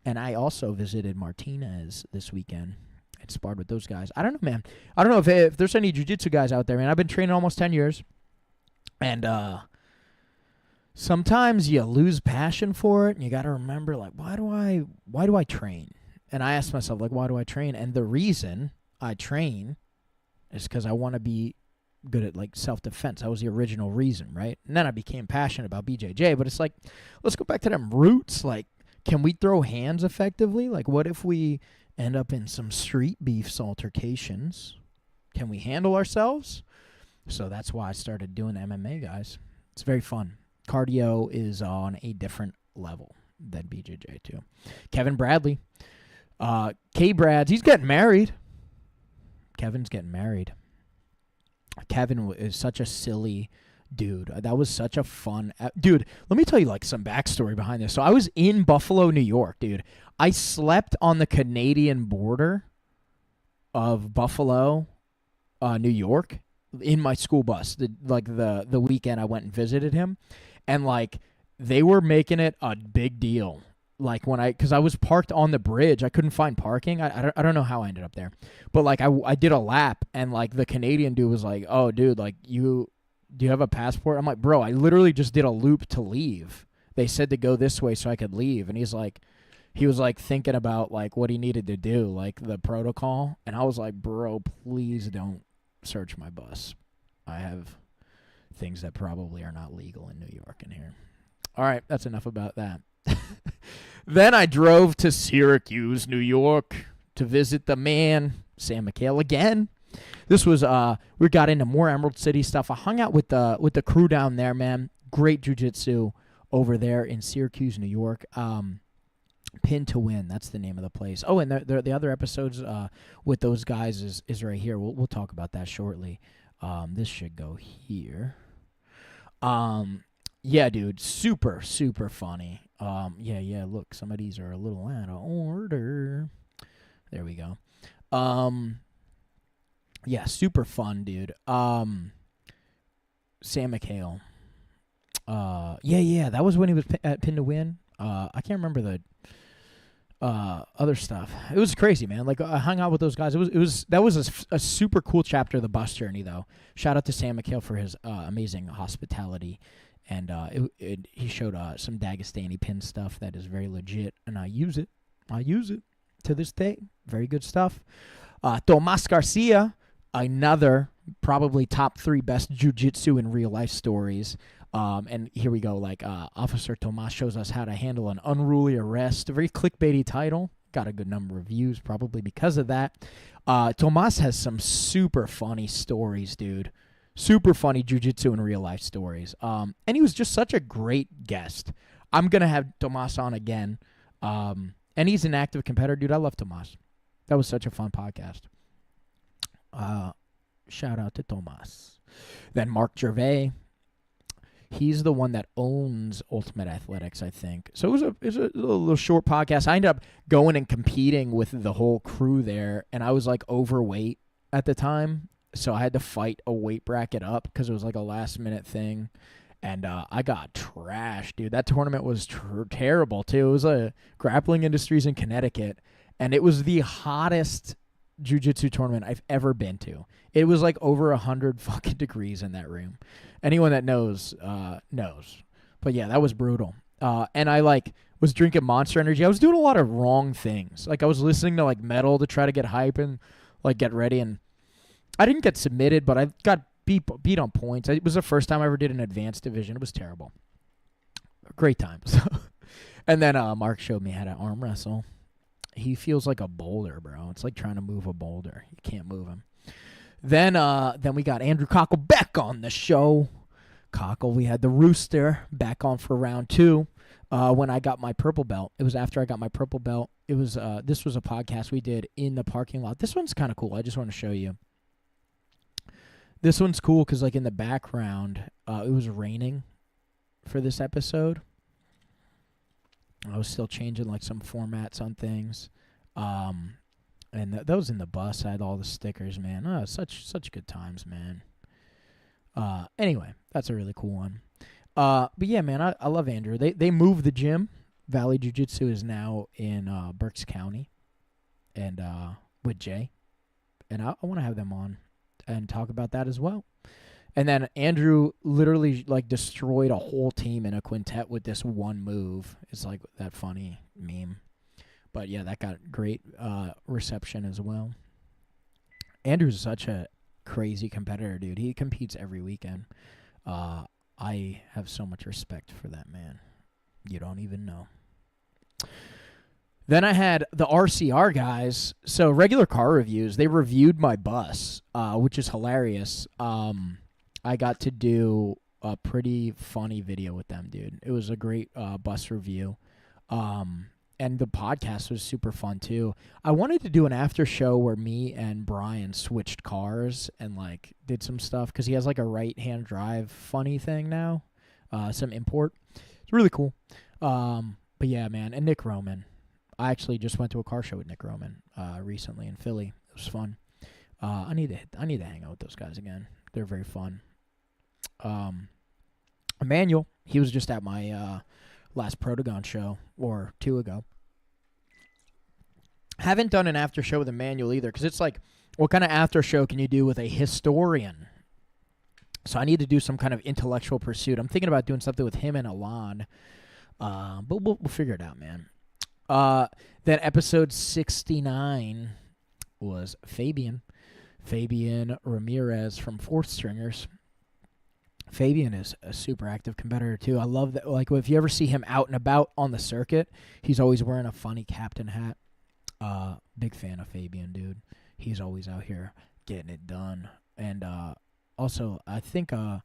Speaker 1: And I also visited Martinez this weekend and sparred with those guys. I don't know, man. I don't know if there's any jiu-jitsu guys out there, man. I've been training almost 10 years. And sometimes you lose passion for it, and you got to remember, like, why do I train? And I asked myself, like, why do I train? And the reason I train is because I want to be good at, like, self-defense. That was the original reason, right? And then I became passionate about BJJ, but it's like, let's go back to them roots. Like, can we throw hands effectively? Like, what if we end up in some street beef altercations? Can we handle ourselves? So that's why I started doing MMA, guys. It's very fun. Cardio is on a different level than BJJ too. Kevin Bradley. K-Brads, he's getting married. Kevin's getting married. Kevin is such a silly dude. That was such a fun... dude, let me tell you like some backstory behind this. So I was in Buffalo, New York, dude. I slept on the Canadian border of Buffalo, New York, in my school bus. The weekend I went and visited him. And, like, they were making it a big deal. Like, because I was parked on the bridge. I couldn't find parking. I don't know how I ended up there. But, like, I did a lap, and, like, the Canadian dude was like, oh, dude, like, do you have a passport? I'm like, bro, I literally just did a loop to leave. They said to go this way so I could leave. And he was, like, thinking about, like, what he needed to do, like, the protocol. And I was like, bro, please don't search my bus. I have things that probably are not legal in New York in here. All right, that's enough about that. Then I drove to Syracuse, New York, to visit the man, Sam McHale, again. This was we got into more Emerald City stuff. I hung out with the crew down there, man. Great jiu-jitsu over there in Syracuse, New York. Pin to Win, that's the name of the place. Oh, and the other episodes with those guys is right here. We'll talk about that shortly. This should go here. Yeah, dude, super funny. Yeah. Look, some of these are a little out of order. There we go. Yeah, super fun, dude. Sam McHale. Yeah, that was when he was at Pin to Win. I can't remember the other stuff. It was crazy, man. Like, I hung out with those guys. That was a super cool chapter of the bus journey, though. Shout out to Sam McHale for his amazing hospitality, and he showed some Dagestani pin stuff that is very legit, and I use it to this day. Very good stuff. Tomas Garcia, another probably top 3 best jiu-jitsu in real life stories. And here we go. Like, Officer Tomas shows us how to handle an unruly arrest. A very clickbaity title. Got a good number of views probably because of that. Tomas has some super funny stories, dude. Super funny jiu-jitsu in real life stories. And he was just such a great guest. I'm going to have Tomas on again. And he's an active competitor, dude. I love Tomas. That was such a fun podcast. Shout out to Tomas. Then Mark Gervais. He's the one that owns Ultimate Athletics, I think. So it was a little short podcast. I ended up going and competing with the whole crew there, and I was like overweight at the time, so I had to fight a weight bracket up because it was like a last-minute thing, and I got trashed, dude. That tournament was terrible, too. It was a Grappling Industries in Connecticut, and it was the hottest jiu-jitsu tournament I've ever been to. It was like over 100 fucking degrees in that room. Anyone that knows, knows. But yeah, that was brutal. And I like was drinking Monster Energy. I was doing a lot of wrong things. Like, I was listening to like metal to try to get hype and like get ready. And I didn't get submitted, but I got beat on points. It was the first time I ever did an advanced division. It was terrible. Great times. And then Mark showed me how to arm wrestle. He feels like a boulder, bro. It's like trying to move a boulder. You can't move him. Then we got Andrew Cockle back on the show. Cockle, we had the Rooster back on for round 2 when I got my purple belt. It was after I got my purple belt. It was this was a podcast we did in the parking lot. This one's kind of cool. I just want to show you. This one's cool because, like, in the background, it was raining for this episode. I was still changing, like, some formats on things. And that was in the bus. I had all the stickers, man. Oh, such good times, man. Anyway, that's a really cool one. But yeah, man, I love Andrew. They moved the gym. Valley Jiu-Jitsu is now in Berks County, and with Jay, and I want to have them on and talk about that as well. And then Andrew literally like destroyed a whole team in a quintet with this one move. It's like that funny meme. But yeah, that got great reception as well. Andrew's such a crazy competitor, dude. He competes every weekend. I have so much respect for that man. You don't even know. Then I had the RCR guys. So regular car reviews, they reviewed my bus, which is hilarious. I got to do a pretty funny video with them, dude. It was a great bus review. And the podcast was super fun, too. I wanted to do an after show where me and Brian switched cars and, like, did some stuff. Because he has, like, a right-hand drive funny thing now. Some import. It's really cool. But, yeah, man. And Nick Roman. I actually just went to a car show with Nick Roman recently in Philly. It was fun. I need to hang out with those guys again. They're very fun. Emmanuel, he was just at my last Protagon show, or 2 ago. Haven't done an after show with Emmanuel either, because it's like, what kind of after show can you do with a historian? So I need to do some kind of intellectual pursuit. I'm thinking about doing something with him and Alon, but we'll figure it out, man. Then episode 69 was Fabian Ramirez from Fourth Stringers. Fabian is a super active competitor, too. I love that. Like, if you ever see him out and about on the circuit, he's always wearing a funny captain hat. Big fan of Fabian, dude. he's always out here getting it done. And also, I think I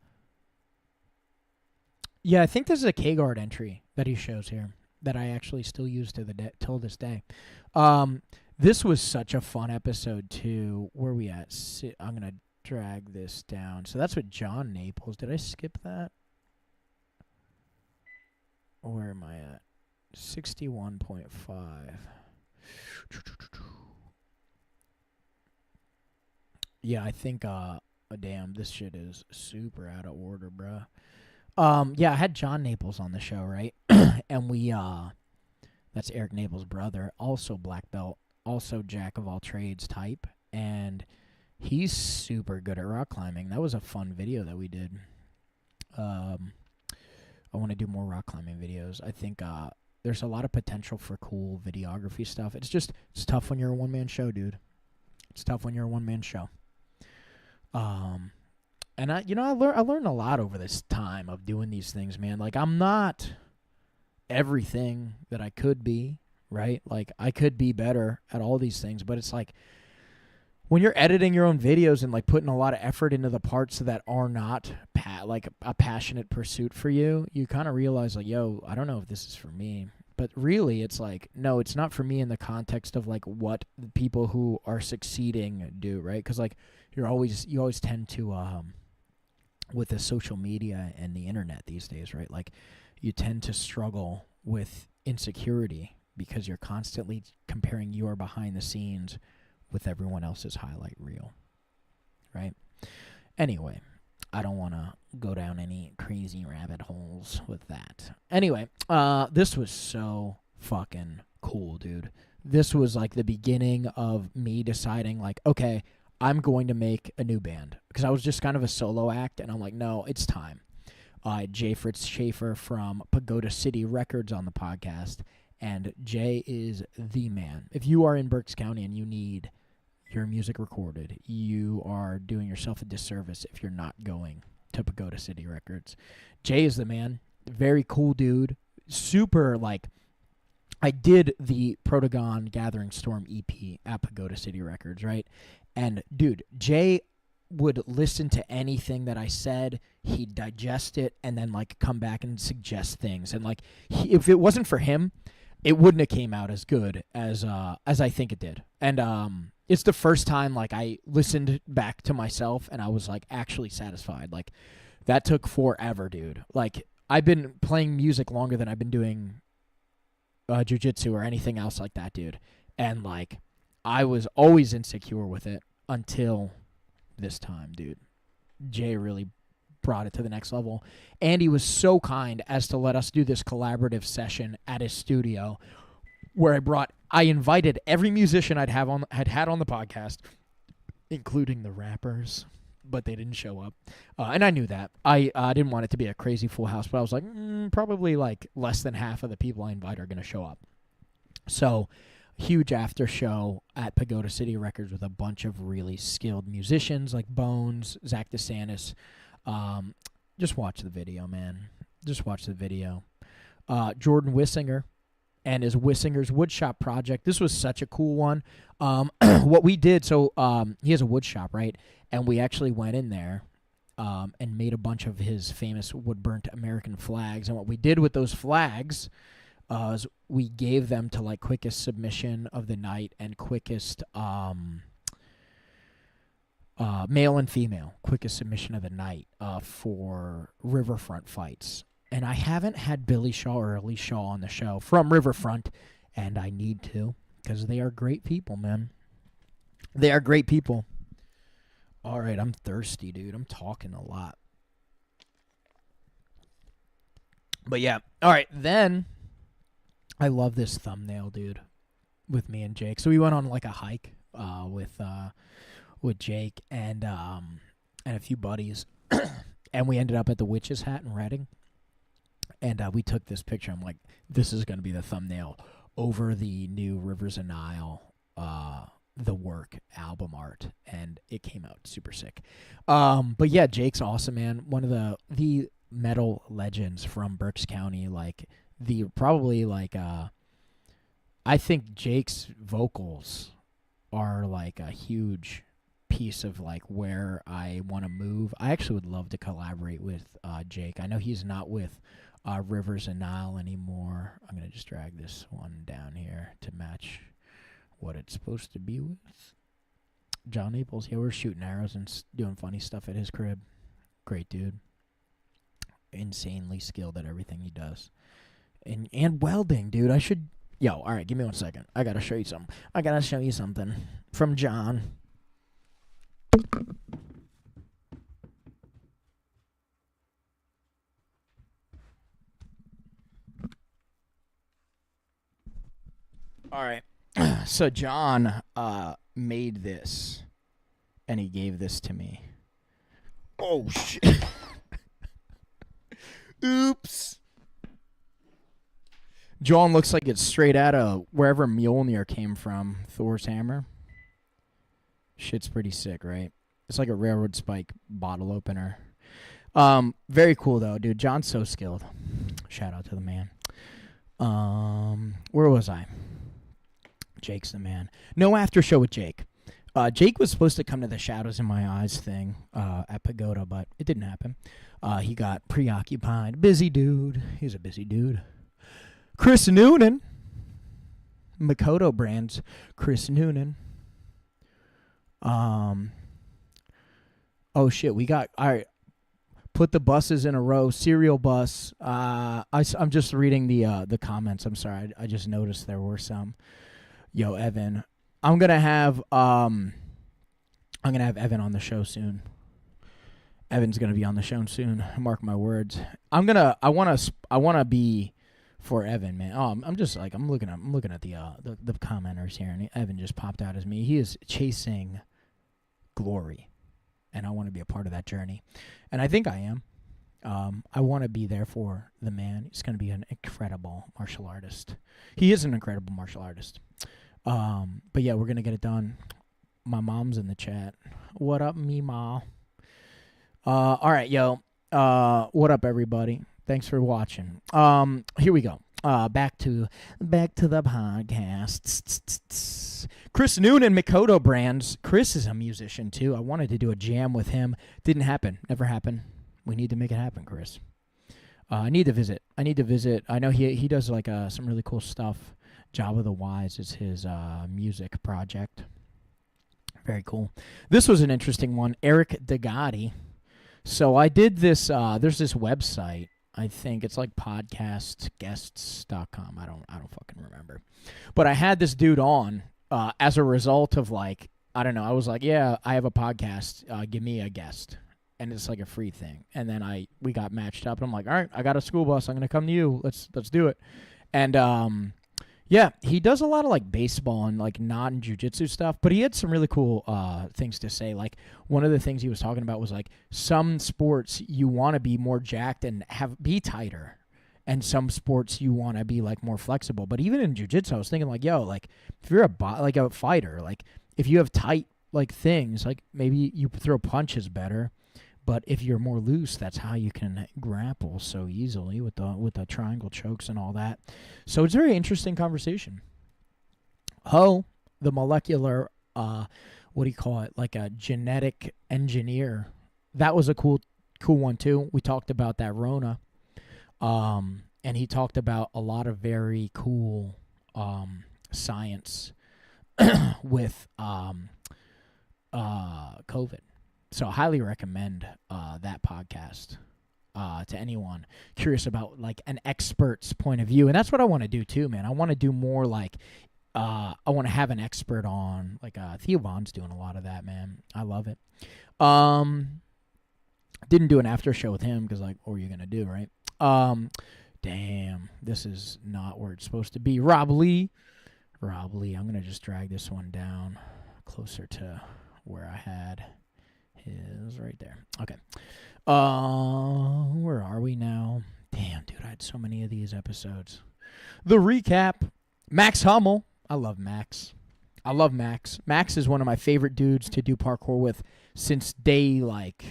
Speaker 1: think this is a K-Guard entry that he shows here that I actually still use till this day. This was such a fun episode too. Where we at? I'm gonna drag this down. So that's with John Naples. Did I skip that? Where am I at? 61.5. Yeah, I think damn, this shit is super out of order, bruh. Yeah, I had John Naples on the show, right? And we that's Eric Naples' brother, also black belt, also jack of all trades type, and he's super good at rock climbing. That was a fun video that we did. I want to do more rock climbing videos. I think there's a lot of potential for cool videography stuff. It's tough when you're a one-man show, dude. It's tough when you're a one-man show. And I learned a lot over this time of doing these things, man. Like, I'm not everything that I could be, right? Like, I could be better at all these things, but it's like when you're editing your own videos and like putting a lot of effort into the parts that are not like a passionate pursuit for you, you kind of realize like, yo, I don't know if this is for me. But really, it's like, no, it's not for me in the context of like what the people who are succeeding do, right? Because like you always tend to with the social media and the internet these days, right? Like you tend to struggle with insecurity because you're constantly comparing your behind the scenes with everyone else's highlight reel, right? Anyway, I don't want to go down any crazy rabbit holes with that. Anyway, this was so fucking cool, dude. This was like the beginning of me deciding like, okay, I'm going to make a new band. Because I was just kind of a solo act, and I'm like, no, it's time. Jay Fritz Schaefer from Pagoda City Records on the podcast, and Jay is the man. If you are in Berks County and you need your music recorded, you are doing yourself a disservice if you're not going to Pagoda City Records. Jay is the man. Very cool dude. Super, like, I did the Protagon Gathering Storm EP at Pagoda City Records, right? And, dude, Jay would listen to anything that I said. He'd digest it and then, like, come back and suggest things. And, like, if it wasn't for him, it wouldn't have came out as good as I think it did. And it's the first time like I listened back to myself and I was like actually satisfied. Like that took forever, dude. Like I've been playing music longer than I've been doing jiu-jitsu or anything else like that, dude. And like I was always insecure with it until this time, dude. Jay really brought it to the next level. And he was so kind as to let us do this collaborative session at his studio where I invited every musician had had on the podcast, including the rappers, but they didn't show up. And I knew that. I didn't want it to be a crazy full house, but I was like, probably like less than half of the people I invite are going to show up. So huge after show at Pagoda City Records with a bunch of really skilled musicians like Bones, Zach DeSantis. Just watch the video, man. Just watch the video. Jordan Wissinger and his Wissinger's Woodshop project. This was such a cool one. What we did, so he has a wood shop, right? And we actually went in there and made a bunch of his famous wood-burnt American flags. And what we did with those flags is we gave them to, like, quickest submission of the night and quickest male and female, quickest submission of the night for Riverfront fights. And I haven't had Billy Shaw or Ellie Shaw on the show from Riverfront, and I need to because they are great people, man. They are great people. All right, I'm thirsty, dude. I'm talking a lot. But yeah, all right, then I love this thumbnail, dude, with me and Jake. So we went on like a hike with Jake and a few buddies, and we ended up at the Witch's Hat in Reading. And we took this picture. I'm like, this is going to be the thumbnail over the new Rivers of Nile, The Work album art. And it came out super sick. But yeah, Jake's awesome, man. One of the metal legends from Berks County. Like, I think Jake's vocals are like a huge piece of like where I want to move. I actually would love to collaborate with Jake. I know he's not with Rivers and Nile anymore. I'm going to just drag this one down here to match what it's supposed to be with. John Naples, yeah, we're shooting arrows and doing funny stuff at his crib. Great dude. Insanely skilled at everything he does. And welding, dude. All right, give me 1 second. I got to show you something. I got to show you something from John. All right. So John made this, and he gave this to me. Oh, shit. Oops. John looks like it's straight out of wherever Mjolnir came from, Thor's hammer. Shit's pretty sick, right? It's like a railroad spike bottle opener. Very cool, though, dude. John's so skilled. Shout out to the man. Where was I? Jake's the man. No after show with Jake. Jake was supposed to come to the Shadows in My Eyes thing at Pagoda, but it didn't happen. He got preoccupied. Busy dude. He's a busy dude. Chris Noonan. Makoto Brands. Chris Noonan. Oh, shit. We got... All right. Put the buses in a row. Serial bus. I'm just reading the comments. I'm sorry. I just noticed there were some. Yo, Evan. I'm gonna have Evan on the show soon. Evan's gonna be on the show soon. Mark my words. I wanna be for Evan, man. I'm looking at the commenters here, and Evan just popped out as me. He is chasing glory, and I want to be a part of that journey, and I think I am. I want to be there for the man. He's going to be an incredible martial artist. He is an incredible martial artist. But yeah, we're going to get it done. My mom's in the chat. What up, me ma? All right, yo. What up, everybody? Thanks for watching. Here we go. Back to the podcast. Chris Noonan, Makoto Brands. Chris is a musician too. I wanted to do a jam with him. Didn't happen. Never happened. We need to make it happen, Chris. I need to visit. I know he does like some really cool stuff. Java the Wise is his music project. Very cool. This was an interesting one. Eric Degatti. So I did this. There's this website. I think it's like podcastguests.com. I don't fucking remember. But I had this dude on as a result of like, I don't know. I was like, yeah, I have a podcast. Give me a guest. And it's like a free thing. And then we got matched up. And I'm like, all right, I got a school bus. I'm going to come to you. Let's do it. And yeah, he does a lot of like baseball and like non-jiu-jitsu stuff. But he had some really cool things to say. Like one of the things he was talking about was like some sports you want to be more jacked and be tighter. And some sports you want to be like more flexible. But even in jiu-jitsu, I was thinking like, yo, like if you're a fighter, like if you have tight like things, like maybe you throw punches better. But if you're more loose, that's how you can grapple so easily with the triangle chokes and all that. So it's a very interesting conversation. Ho, the molecular, what do you call it? Like a genetic engineer. That was a cool one too. We talked about that Rona. And he talked about a lot of very cool science with COVID. So I highly recommend that podcast to anyone curious about like an expert's point of view. And that's what I want to do too, man. I want to do more like I want to have an expert on. Like Theo Vaughn's doing a lot of that, man. I love it. Didn't do an after show with him because like, what were you going to do, right? Damn, this is not where it's supposed to be. Rob Lee. I'm going to just drag this one down closer to where I had his right there. Okay. Where are we now? Damn, dude, I had so many of these episodes. The recap. Max Hummel. I love Max. Max is one of my favorite dudes to do parkour with since day, like,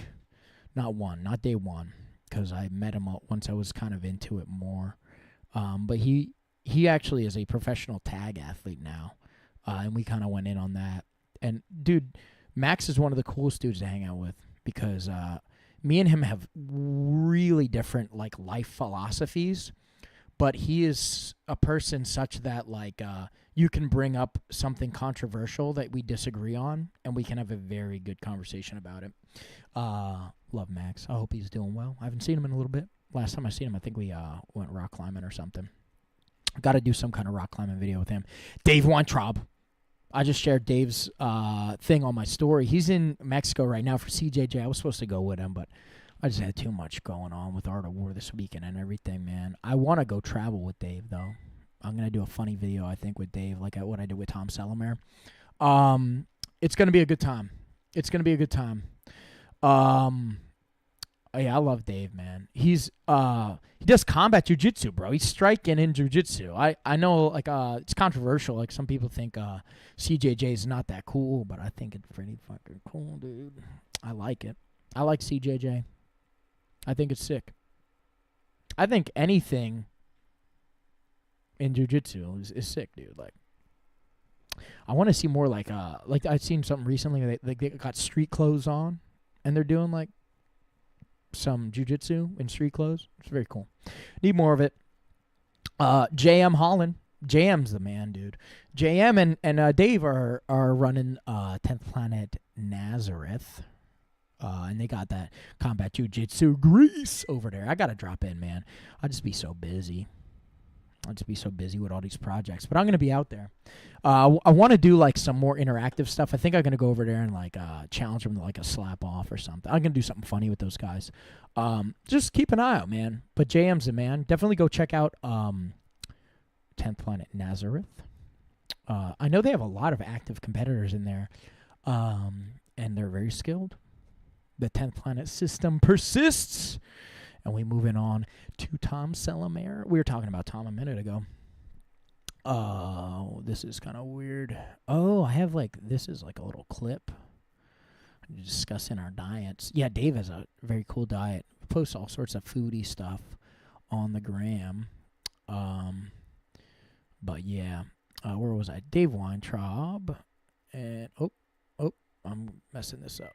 Speaker 1: not day one, because I met him once I was kind of into it more. But he actually is a professional tag athlete now, and we kind of went in on that. And dude, Max is one of the coolest dudes to hang out with because me and him have really different like life philosophies, but he is a person such that like you can bring up something controversial that we disagree on, and we can have a very good conversation about it. Love Max. I hope he's doing well. I haven't seen him in a little bit. Last time I seen him, I think we went rock climbing or something. Got to do some kind of rock climbing video with him. Dave Weintraub. I just shared Dave's thing on my story. He's in Mexico right now for CJJ. I was supposed to go with him, but I just had too much going on with Art of War this weekend and everything, man. I want to go travel with Dave, though. I'm going to do a funny video, I think, with Dave, like what I did with Tom Sellemer. It's going to be a good time. It's going to be a good time. Yeah, I love Dave, man. He does combat jiu-jitsu, bro. He's striking in jiu-jitsu. I know, like, it's controversial. Like, some people think CJJ is not that cool, but I think it's pretty fucking cool, dude. I like it. I like CJJ. I think it's sick. I think anything in jiu-jitsu is sick, dude. Like, I want to see more, like I've seen something recently. They got street clothes on, and they're doing, like, some jiu-jitsu in street clothes. It's very cool. Need more of it. JM Holland. JM's the man, dude. JM and Dave are running 10th Planet Nazareth. And they got that combat jiu-jitsu grease over there. I got to drop in, man. I'll just be so busy. With all these projects. But I'm going to be out there. I want to do, like, some more interactive stuff. I think I'm going to go over there and, like, challenge them to, like, a slap off or something. I'm going to do something funny with those guys. Just keep an eye out, man. But JM's the man. Definitely go check out 10th Planet Nazareth. I know they have a lot of active competitors in there. And they're very skilled. The 10th Planet system persists. And we moving on to Tom Sellemer. We were talking about Tom a minute ago. Oh, this is kind of weird. Oh, I have, like, this is like a little clip discussing our diets. Yeah, Dave has a very cool diet. Posts all sorts of foodie stuff on the gram. But yeah, where was I? Dave Weintraub. And, oh, I'm messing this up.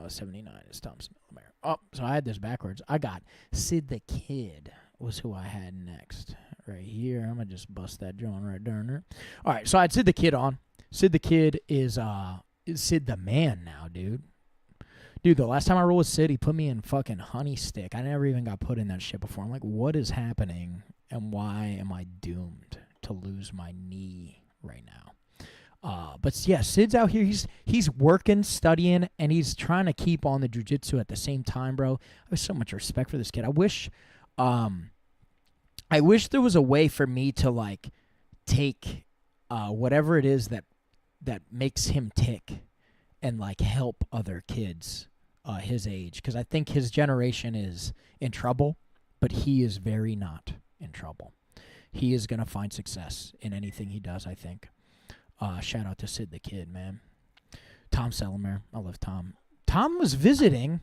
Speaker 1: 79 is Tom Sellemer. Oh, so I had this backwards. I got Sid the Kid was who I had next. Right here. I'm going to just bust that joint right there. All right, so I had Sid the Kid on. Sid the Kid is Sid the Man now, dude. Dude, the last time I rolled with Sid, he put me in fucking honey stick. I never even got put in that shit before. I'm like, what is happening, and why am I doomed to lose my knee right now? But yeah, Sid's out here. He's working, studying, and he's trying to keep on the jiu-jitsu at the same time, bro. I have so much respect for this kid. I wish there was a way for me to, like, take whatever it is that makes him tick and, like, help other kids his age, because I think his generation is in trouble, but he is very not in trouble. He is gonna find success in anything he does, I think. Shout out to Sid the Kid, man. Tom Sellemer. I love Tom. Tom was visiting,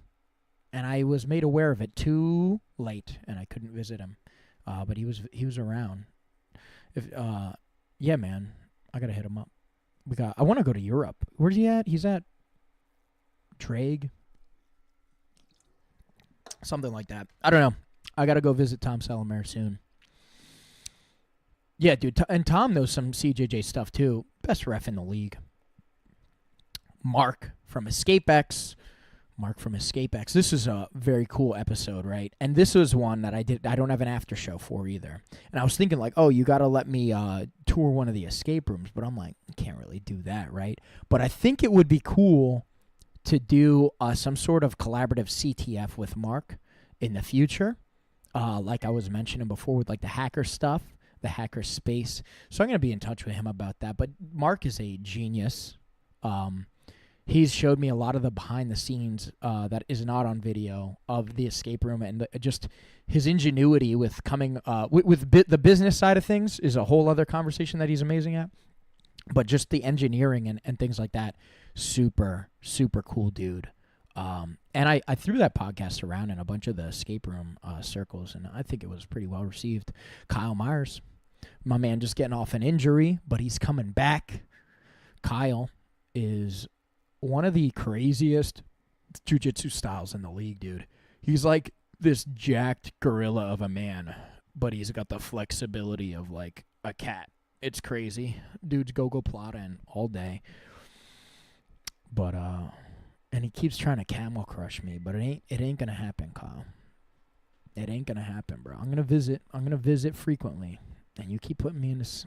Speaker 1: and I was made aware of it too late, and I couldn't visit him. But he was around. Yeah, man. I gotta hit him up. I want to go to Europe. Where's he at? He's at Drake. Something like that. I don't know. I gotta go visit Tom Sellemer soon. Yeah, dude, and Tom knows some CJJ stuff, too. Best ref in the league. Mark from EscapeX. This is a very cool episode, right? And this was one that I don't have an after show for either. And I was thinking, like, oh, you got to let me tour one of the escape rooms. But I'm like, I can't really do that, right? But I think it would be cool to do some sort of collaborative CTF with Mark in the future. Like I was mentioning before with, like, the hacker stuff. The hacker space. So I'm going to be in touch with him about that. But Mark is a genius. He's showed me a lot of the behind the scenes that is not on video of the escape room, and just his ingenuity with coming with the business side of things is a whole other conversation that he's amazing at. But just the engineering and things like that, super, super cool dude. And I threw that podcast around in a bunch of the escape room circles, and I think it was pretty well received. Kyle Myers. My man just getting off an injury, but he's coming back. Kyle is one of the craziest jiu-jitsu styles in the league, dude. He's like this jacked gorilla of a man, but he's got the flexibility of like a cat. It's crazy. Dude's go plotting all day. But and he keeps trying to camel crush me, but it ain't gonna happen, Kyle. It ain't gonna happen, bro. I'm gonna visit frequently, and you keep putting me in this.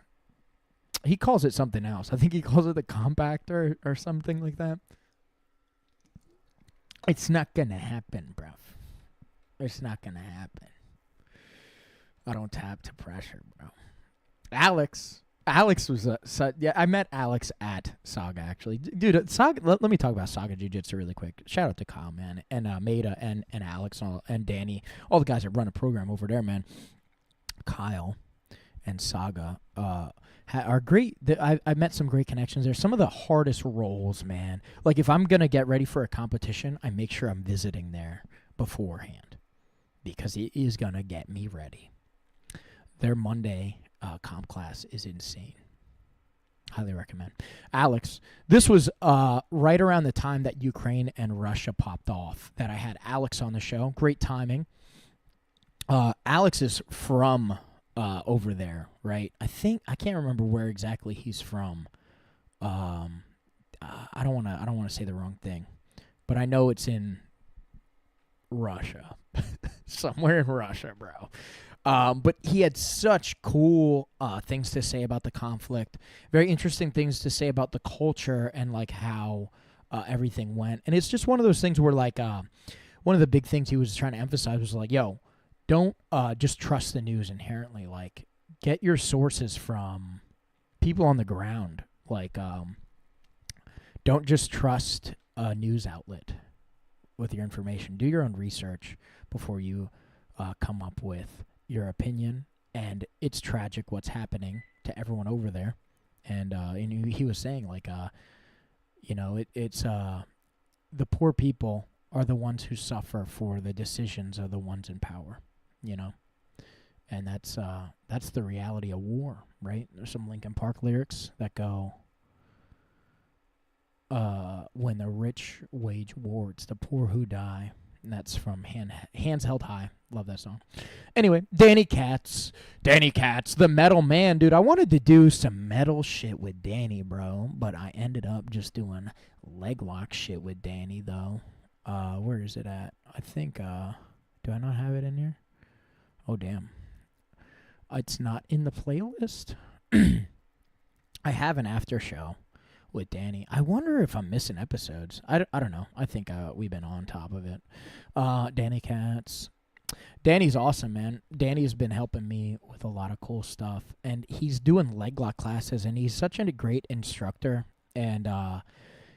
Speaker 1: He calls it something else. I think he calls it the compactor or something like that. It's not gonna happen, bro. It's not gonna happen. I don't tap to pressure, bro. Alex was I met Alex at Saga, actually. Dude, Saga, let me talk about Saga Jiu-Jitsu really quick. Shout out to Kyle, man, and Maida and Alex and Danny, all the guys that run a program over there, man. Kyle and Saga are great. I met some great connections there. Some of the hardest roles, man. Like if I'm going to get ready for a competition, I make sure I'm visiting there beforehand because it is going to get me ready. Their Monday comp class is insane. Highly recommend. Alex, this was right around the time that Ukraine and Russia popped off that I had Alex on the show. Great timing. Alex is from over there, right? I can't remember where exactly he's from. I don't want to say the wrong thing, but I know it's in Russia. Somewhere in Russia, bro. But he had such cool things to say about the conflict, very interesting things to say about the culture and like how everything went. And it's just one of those things where like one of the big things he was trying to emphasize was like, yo, don't just trust the news inherently. Like get your sources from people on the ground. Like don't just trust a news outlet with your information. Do your own research before you come up with your opinion. And it's tragic what's happening to everyone over there. And he was saying like, it's the poor people are the ones who suffer for the decisions of the ones in power, and that's the reality of war, right? There's some Linkin Park lyrics that go, when the rich wage war, it's the poor who die. And that's from Hands Held High. Love that song. Anyway, Danny Katz, the metal man, dude. I wanted to do some metal shit with Danny, bro, but I ended up just doing leg lock shit with Danny, though. Where is it at? I think, do I not have it in here? Oh, damn. It's not in the playlist. I have an after show with Danny. I wonder if I'm missing episodes. I don't know. I think we've been on top of it. Danny Katz. Danny's awesome, man. Danny's been helping me with a lot of cool stuff, and he's doing leg lock classes, and he's such a great instructor, and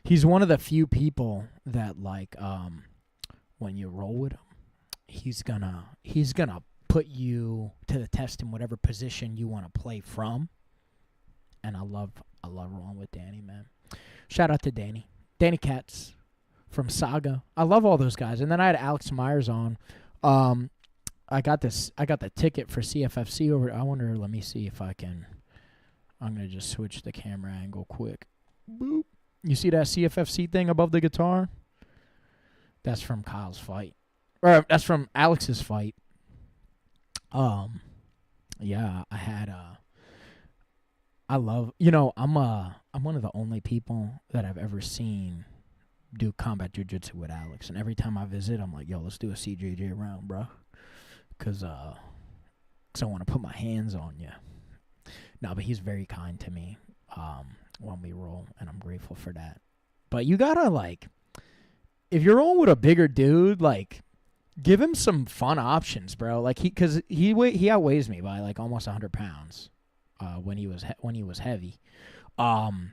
Speaker 1: he's one of the few people that like when you roll with him, he's gonna put you to the test in whatever position you want to play from. And I love rolling with Danny, man. Shout out to Danny Katz from Saga. I love all those guys. And then I had Alex Myers on. I got the ticket for CFFC over. I wonder. Let me see if I can. I'm gonna just switch the camera angle quick. Boop. You see that CFFC thing above the guitar? That's from Kyle's fight, or that's from Alex's fight. Yeah, I had I love, I'm one of the only people that I've ever seen do combat jiu-jitsu with Alex. And every time I visit, I'm like, yo, let's do a CJJ round, bro. Because I want to put my hands on you. No, but he's very kind to me when we roll, and I'm grateful for that. But you got to, like, if you're rolling with a bigger dude, like, give him some fun options, bro. Like, because he outweighs me by, like, almost 100 pounds. When he was heavy, and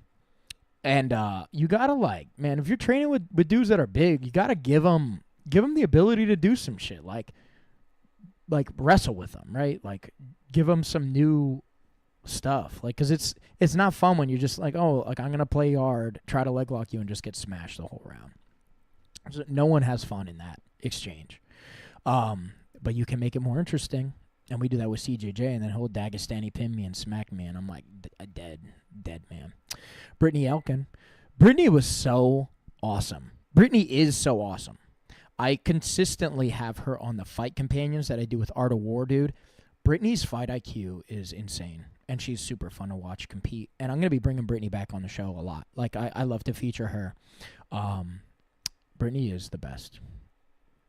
Speaker 1: you gotta like, man, if you're training with dudes that are big, you gotta give them the ability to do some shit, like wrestle with them, right? Like give them some new stuff, like, cause it's not fun when you're just like, oh, like I'm gonna play hard, try to leg lock you, and just get smashed the whole round. So no one has fun in that exchange, but you can make it more interesting. And we do that with CJJ, and then he'll Dagestani pin me and smack me, and I'm like, dead, man. Brittany Elkin. Brittany was so awesome. Brittany is so awesome. I consistently have her on the fight companions that I do with Art of War, dude. Brittany's fight IQ is insane, and she's super fun to watch compete. And I'm going to be bringing Brittany back on the show a lot. Like, I love to feature her. Brittany is the best.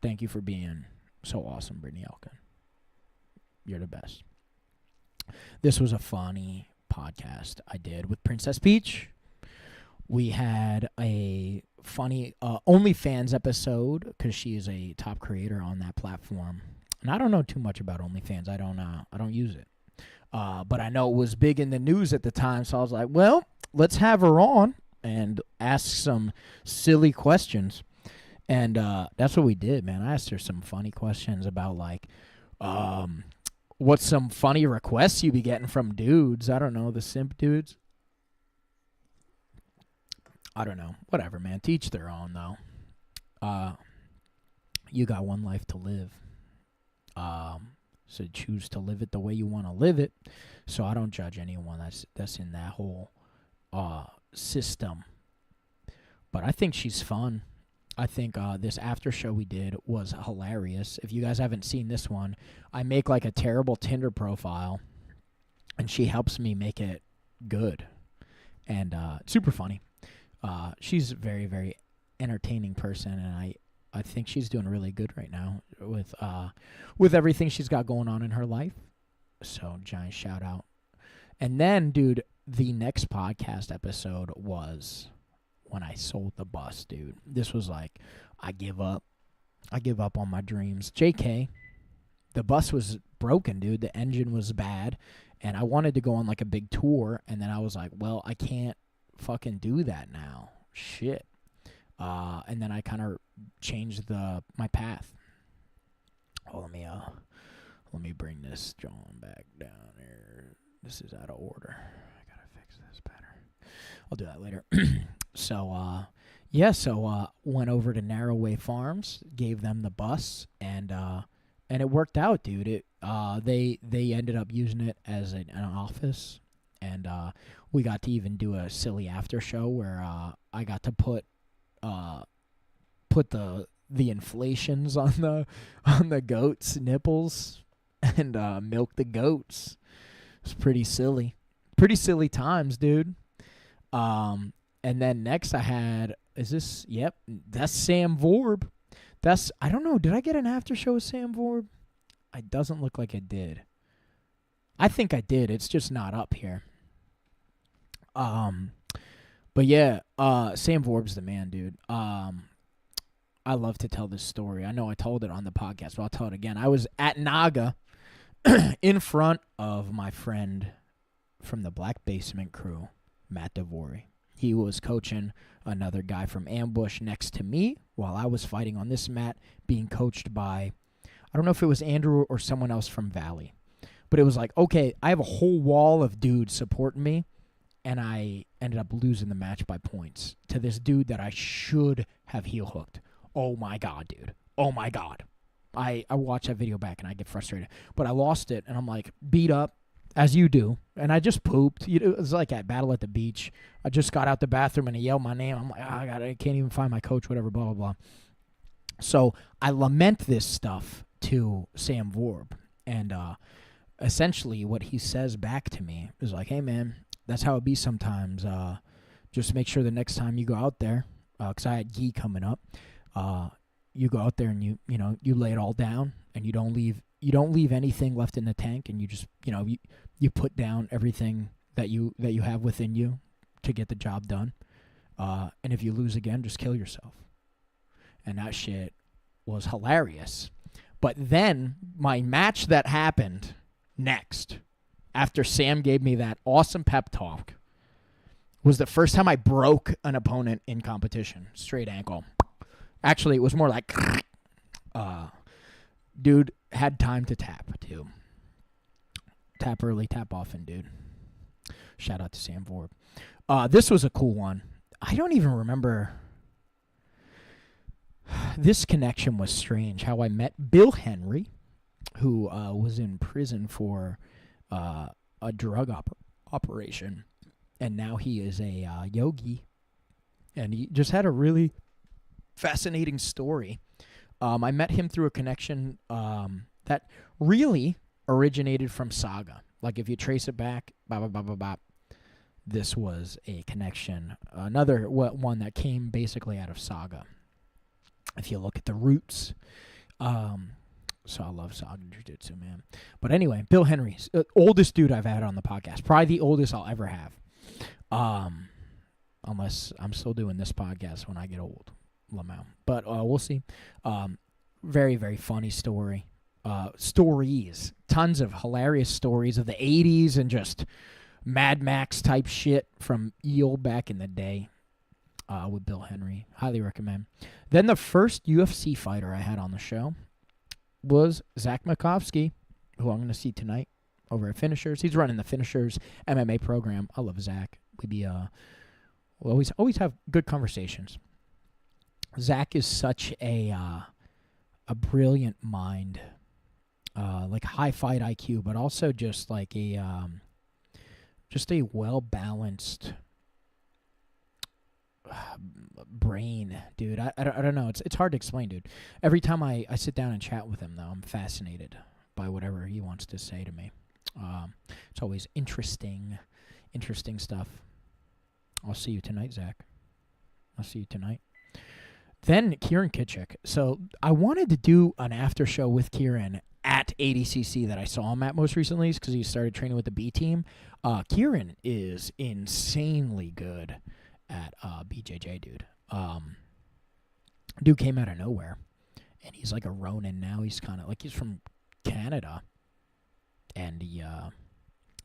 Speaker 1: Thank you for being so awesome, Brittany Elkin. You're the best. This was a funny podcast I did with Princess Peach. We had a funny OnlyFans episode because she is a top creator on that platform. And I don't know too much about OnlyFans. I don't use it. But I know it was big in the news at the time, so I was like, well, let's have her on and ask some silly questions. And that's what we did, man. I asked her some funny questions about, like, what's some funny requests you be getting from dudes? I don't know, the simp dudes. I don't know. Whatever, man. To each their own, though. You got one life to live. So choose to live it the way you want to live it. So I don't judge anyone that's in that whole system. But I think she's fun. I think this after show we did was hilarious. If you guys haven't seen this one, I make like a terrible Tinder profile, and she helps me make it good. And super funny. She's a very, very entertaining person, and I think she's doing really good right now with everything she's got going on in her life. So giant shout out. And then, dude, the next podcast episode was when I sold the bus, dude. This was like, I give up on my dreams. JK, the bus was broken, dude. The engine was bad, and I wanted to go on like a big tour, and then I was like, well, I can't fucking do that now. Shit. And then I kind of changed my path. Oh, let me bring this John back down here. This is out of order. I gotta fix this better. I'll do that later. So went over to Narrowway Farms, gave them the bus, and it worked out, dude. They ended up using it as an office, and we got to even do a silly after show where I got to put the inflations on the goats' nipples and milk the goats. It's pretty silly times, dude. And then next I had, that's Sam Vorb. I don't know, did I get an after show with Sam Vorb? It doesn't look like I did. I think I did. It's just not up here. But yeah, Sam Vorb's the man, dude. I love to tell this story. I know I told it on the podcast, but I'll tell it again. I was at Naga in front of my friend from the Black Basement crew, Matt DeVore. He was coaching another guy from Ambush next to me while I was fighting on this mat, being coached by, I don't know if it was Andrew or someone else from Valley. But it was like, okay, I have a whole wall of dudes supporting me, and I ended up losing the match by points to this dude that I should have heel hooked. Oh, my God, dude. Oh, my God. I watch that video back, and I get frustrated. But I lost it, and I'm, like, beat up, as you do. And I just pooped. It was like at Battle at the Beach. I just got out the bathroom, and he yelled my name. I'm like, I can't even find my coach, whatever, blah, blah, blah. So I lament this stuff to Sam Vorb. And essentially what he says back to me is like, hey, man, that's how it be sometimes. Just make sure the next time you go out there, because I had Gee coming up, you go out there and you lay it all down, and you don't leave anything left in the tank, and you just you put down everything that you have within you to get the job done. And if you lose again, just kill yourself. And that shit was hilarious. But then my match that happened next, after Sam gave me that awesome pep talk, was the first time I broke an opponent in competition. Straight ankle. Actually, it was more like, dude had time to tap, too. Tap early, tap often, dude. Shout out to Sam Vorb. This was a cool one. I don't even remember. This connection was strange. How I met Bill Henry, who was in prison for a drug operation, and now he is a yogi, and he just had a really fascinating story. I met him through a connection that really originated from Saga. Like, if you trace it back, this was a connection. Another one that came basically out of Saga. If you look at the roots. So I love Saga Jiu-Jitsu, man. But anyway, Bill Henry's oldest dude I've had on the podcast. Probably the oldest I'll ever have. Unless I'm still doing this podcast when I get old. Lamau. But we'll see. Very, very funny story. Stories. Tons of hilarious stories of the 80s and just Mad Max type shit from Eel back in the day. With Bill Henry. Highly recommend. Then the first UFC fighter I had on the show was Zach Makovsky, who I'm going to see tonight over at Finishers. He's running the Finishers MMA program. I love Zach. We always have good conversations. Zach is such a brilliant mind, like high fight IQ, but also just like a well balanced brain, dude. I don't know. It's hard to explain, dude. Every time I sit down and chat with him, though, I'm fascinated by whatever he wants to say to me. It's always interesting stuff. I'll see you tonight, Zach. I'll see you tonight. Then Kieran Kitchik. So I wanted to do an after show with Kieran at ADCC that I saw him at most recently because he started training with the B team. Kieran is insanely good at BJJ, dude. Dude came out of nowhere, and he's like a Ronin now. He's kind of like he's from Canada, and he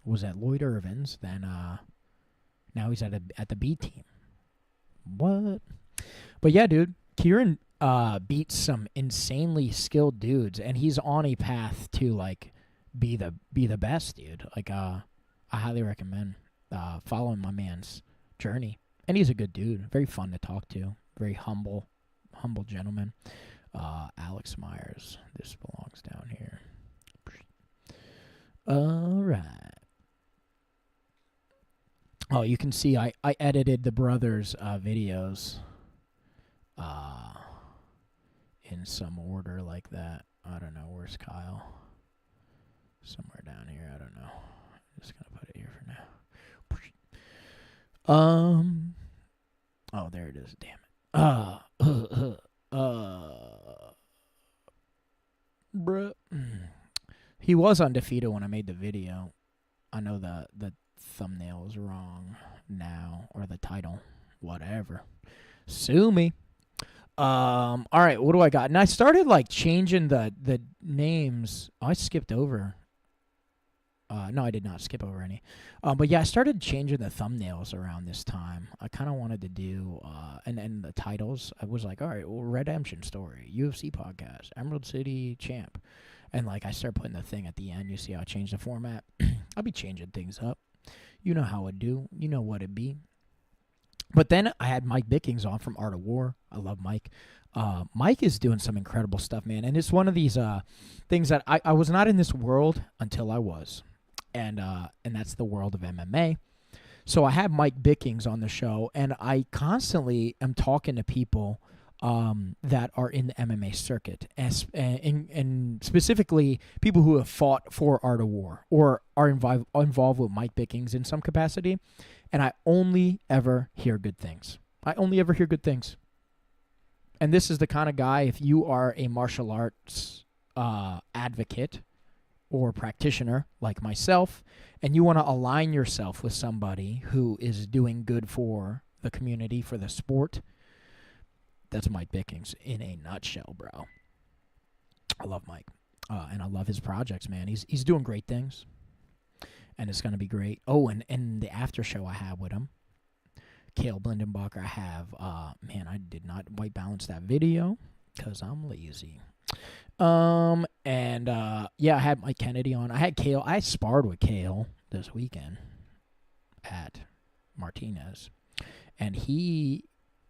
Speaker 1: was at Lloyd Irvin's. Then now he's at the B team. What? But yeah, dude, Kieran beats some insanely skilled dudes, and he's on a path to like be the best, dude. Like I highly recommend following my man's journey. And he's a good dude, very fun to talk to, very humble gentleman. Alex Myers, this belongs down here. All right. Oh, you can see I edited the brothers' videos in some order like that. I don't know. Where's Kyle? Somewhere down here. I don't know. I'm just going to put it here for now. Oh, there it is. Damn it. Bruh. He was undefeated when I made the video. I know the thumbnail is wrong now, or the title. Whatever. Sue me. All right, what do I got? And I started like changing the names. Oh, I skipped over. No, I did not skip over any. But yeah, I started changing the thumbnails around this time. I kind of wanted to do, and the titles. I was like, all right, well, Redemption Story, UFC Podcast, Emerald City Champ. And like, I started putting the thing at the end. You see how I changed the format? I'll be changing things up. You know how I do. You know what it be. But then I had Mike Bickings on from Art of War. I love Mike. Mike is doing some incredible stuff, man. And it's one of these things that I was not in this world until I was. And that's the world of MMA. So I have Mike Bickings on the show, and I constantly am talking to people that are in the MMA circuit, and specifically people who have fought for Art of War or are involved with Mike Bickings in some capacity, and I only ever hear good things. And this is the kind of guy, if you are a martial arts advocate or practitioner like myself, and you want to align yourself with somebody who is doing good for the community, for the sport, that's Mike Bickings in a nutshell, bro. I love Mike, and I love his projects, man. He's doing great things, and it's going to be great. Oh, and the after show I have with him, Cale Blindenbacher, I have, man, I did not white balance that video because I'm lazy. Yeah, I had Mike Kennedy on. I had Cale. I sparred with Cale this weekend at Martinez, and he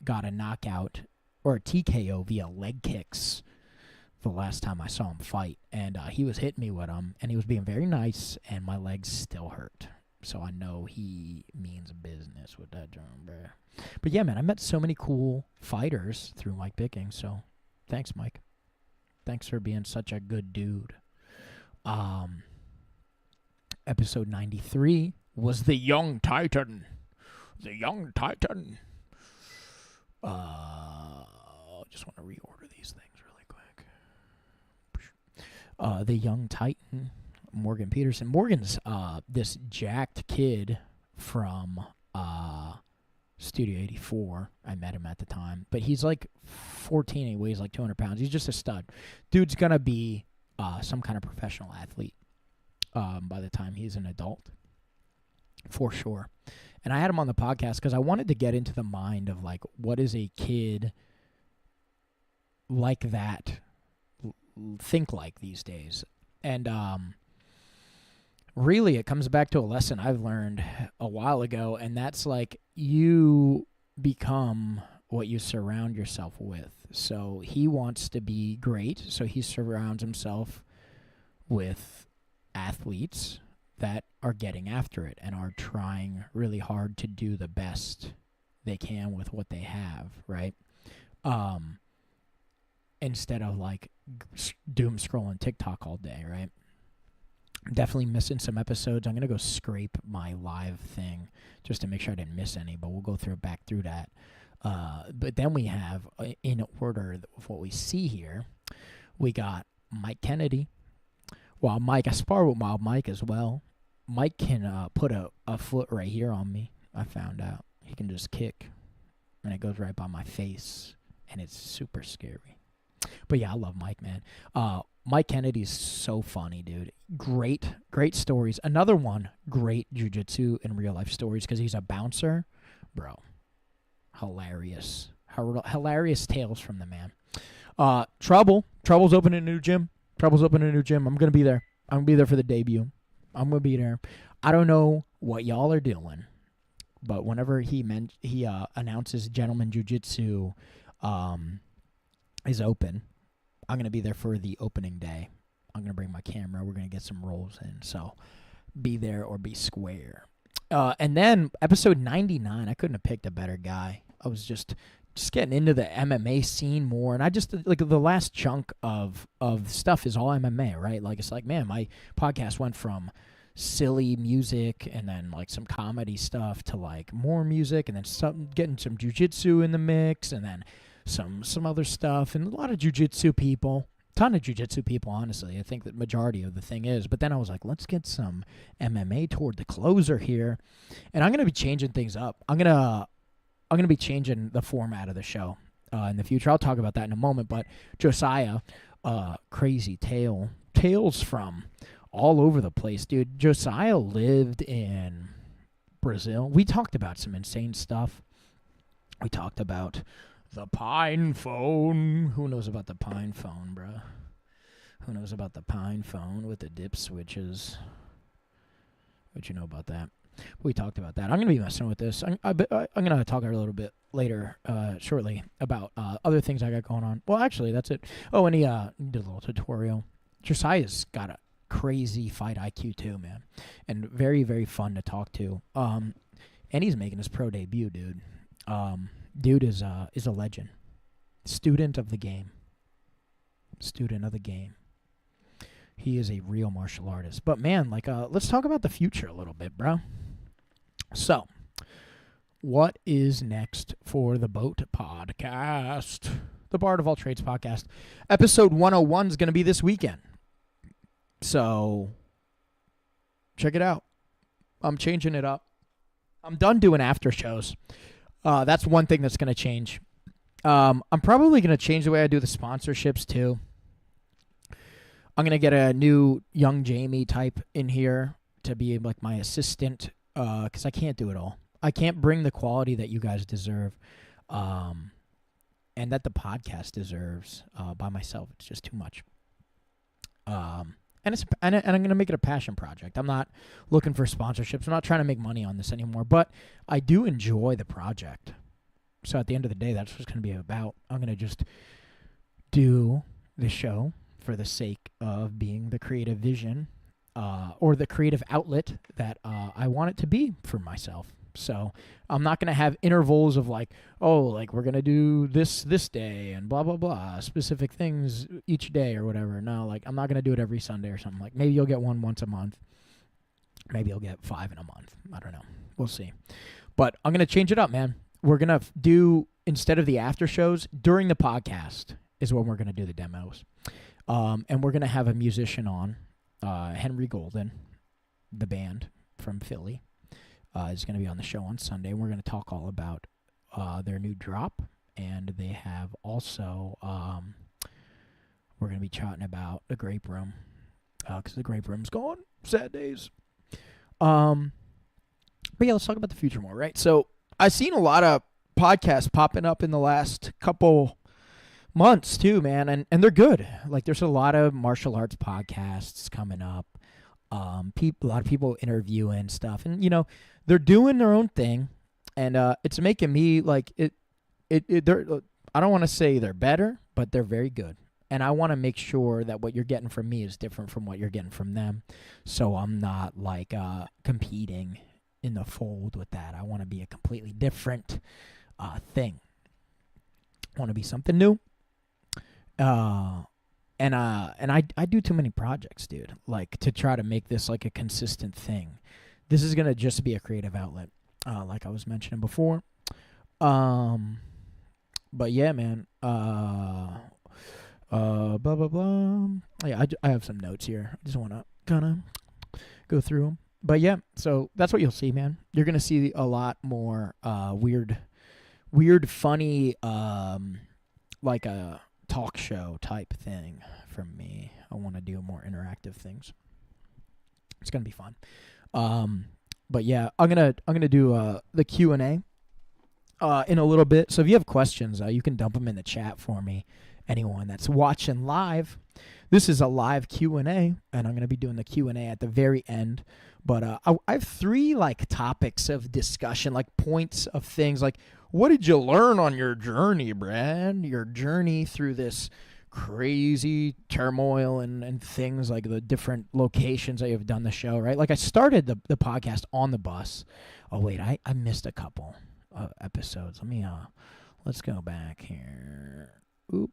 Speaker 1: got a knockout or a TKO via leg kicks the last time I saw him fight, and he was hitting me with them, and he was being very nice, and my legs still hurt. So I know he means business with that drum, bro. But yeah, man, I met so many cool fighters through Mike Bicking, so thanks, Mike. Thanks for being such a good dude. Episode 93 was The Young Titan. The Young Titan. Just want to reorder these things really quick. The Young Titan, Morgan Peterson. Morgan's this jacked kid from Studio 84. I met him at the time. But he's like 14. He weighs like 200 pounds. He's just a stud. Dude's going to be some kind of professional athlete by the time he's an adult. For sure. And I had him on the podcast because I wanted to get into the mind of, like, what is a kid like that think like these days. And really it comes back to a lesson I've learned a while ago, and that's like you become what you surround yourself with. So he wants to be great, so he surrounds himself with athletes that are getting after it and are trying really hard to do the best they can with what they have, right? Instead of like doom scrolling TikTok all day, right? I'm definitely missing some episodes. I'm going to go scrape my live thing just to make sure I didn't miss any, but we'll go back through that. But then we have, in order of what we see here, we got Mike Kennedy. Wild Mike, I spar with Wild Mike as well. Mike can put a foot right here on me, I found out. He can just kick, and it goes right by my face, and it's super scary. But yeah, I love Mike, man. Mike Kennedy's so funny, dude. Great stories. Another one, great jiu-jitsu and real-life stories because he's a bouncer. Bro, hilarious. Hilarious tales from the man. Trouble's opening a new gym. I'm going to be there. I'm going to be there for the debut. I'm going to be there. I don't know what y'all are doing, but whenever he announces Gentleman Jiu-Jitsu is open, I'm going to be there for the opening day. I'm going to bring my camera. We're going to get some rolls in. So be there or be square. And then episode 99, I couldn't have picked a better guy. I was just getting into the MMA scene more. And I just, like, the last chunk of stuff is all MMA, right? Like, it's like, man, my podcast went from silly music and then, like, some comedy stuff to, like, more music and then getting some jiu-jitsu in the mix and then some other stuff, and a lot of jiu-jitsu people, ton of jiu-jitsu people, honestly. I think the majority of the thing is. But then I was like, let's get some MMA toward the closer here, and I'm going to be changing things up. I'm going to be changing the format of the show in the future. I'll talk about that in a moment, but Josiah, crazy tales from all over the place, dude. Josiah lived in Brazil. We talked about some insane stuff. We talked about the Pine Phone. Who knows about the Pine Phone, bro? Who knows about the Pine Phone with the dip switches? What you know about that? We talked about that. I'm going to be messing with this. I'm going to talk a little bit later, shortly, about other things I got going on. Well, actually, that's it. Oh, and he did a little tutorial. Josiah's got a crazy fight IQ too, man. And very, very fun to talk to. And he's making his pro debut, dude. Dude is a legend. Student of the game. He is a real martial artist. But man, like, let's talk about the future a little bit, bro. So, what is next for the B.O.A.T podcast? The Bard of All Trades podcast. Episode 101 is going to be this weekend. So, check it out. I'm changing it up. I'm done doing after shows. That's one thing that's going to change. I'm probably going to change the way I do the sponsorships, too. I'm going to get a new young Jamie type in here to be like my assistant, because I can't do it all. I can't bring the quality that you guys deserve and that the podcast deserves by myself. It's just too much. And I'm going to make it a passion project. I'm not looking for sponsorships. I'm not trying to make money on this anymore, but I do enjoy the project. So at the end of the day, that's what it's going to be about. I'm going to just do the show for the sake of being the creative vision or the creative outlet that I want it to be for myself. So I'm not going to have intervals of like, oh, like we're going to do this day and blah, blah, blah, specific things each day or whatever. No, like I'm not going to do it every Sunday or something. Like maybe you'll get one once a month. Maybe you'll get 5 in a month. I don't know. We'll see. But I'm going to change it up, man. We're going to do, instead of the after shows, during the podcast is when we're going to do the demos. And we're going to have a musician on, Henry Golden, the band from Philly. Is going to be on the show on Sunday. We're going to talk all about their new drop, and they have also we're going to be chatting about the Grape Room because the Grape Room's gone. Sad days. But yeah, let's talk about the future more, right? So I've seen a lot of podcasts popping up in the last couple months too, man, and they're good. Like there's a lot of martial arts podcasts coming up. A lot of people interviewing stuff, and you know they're doing their own thing, and it's making me like it. They're, I don't want to say they're better, but they're very good, and I want to make sure that what you're getting from me is different from what you're getting from them, so I'm not like competing in the fold with that. I want to be a completely different thing. I want to be something new. And I do too many projects, dude, like to try to make this like a consistent thing. This is going to just be a creative outlet, like I was mentioning before. But yeah, man, blah, blah, blah. Yeah, I have some notes here. I just want to kind of go through them. But yeah, so that's what you'll see, man. You're going to see a lot more weird, funny, like a talk show type thing from me. I want to do more interactive things. It's gonna be fun. But yeah, I'm gonna do the Q&A in a little bit. So if you have questions, you can dump them in the chat for me. Anyone that's watching live, this is a live Q&A, and I'm gonna be doing the Q&A at the very end. But I have 3 like topics of discussion, like points of things, like what did you learn on your journey, Brad? Your journey through this crazy turmoil and things, like the different locations that you've done the show, right? Like I started the podcast on the bus. Oh wait, I missed a couple episodes. Let's go back here. Oop,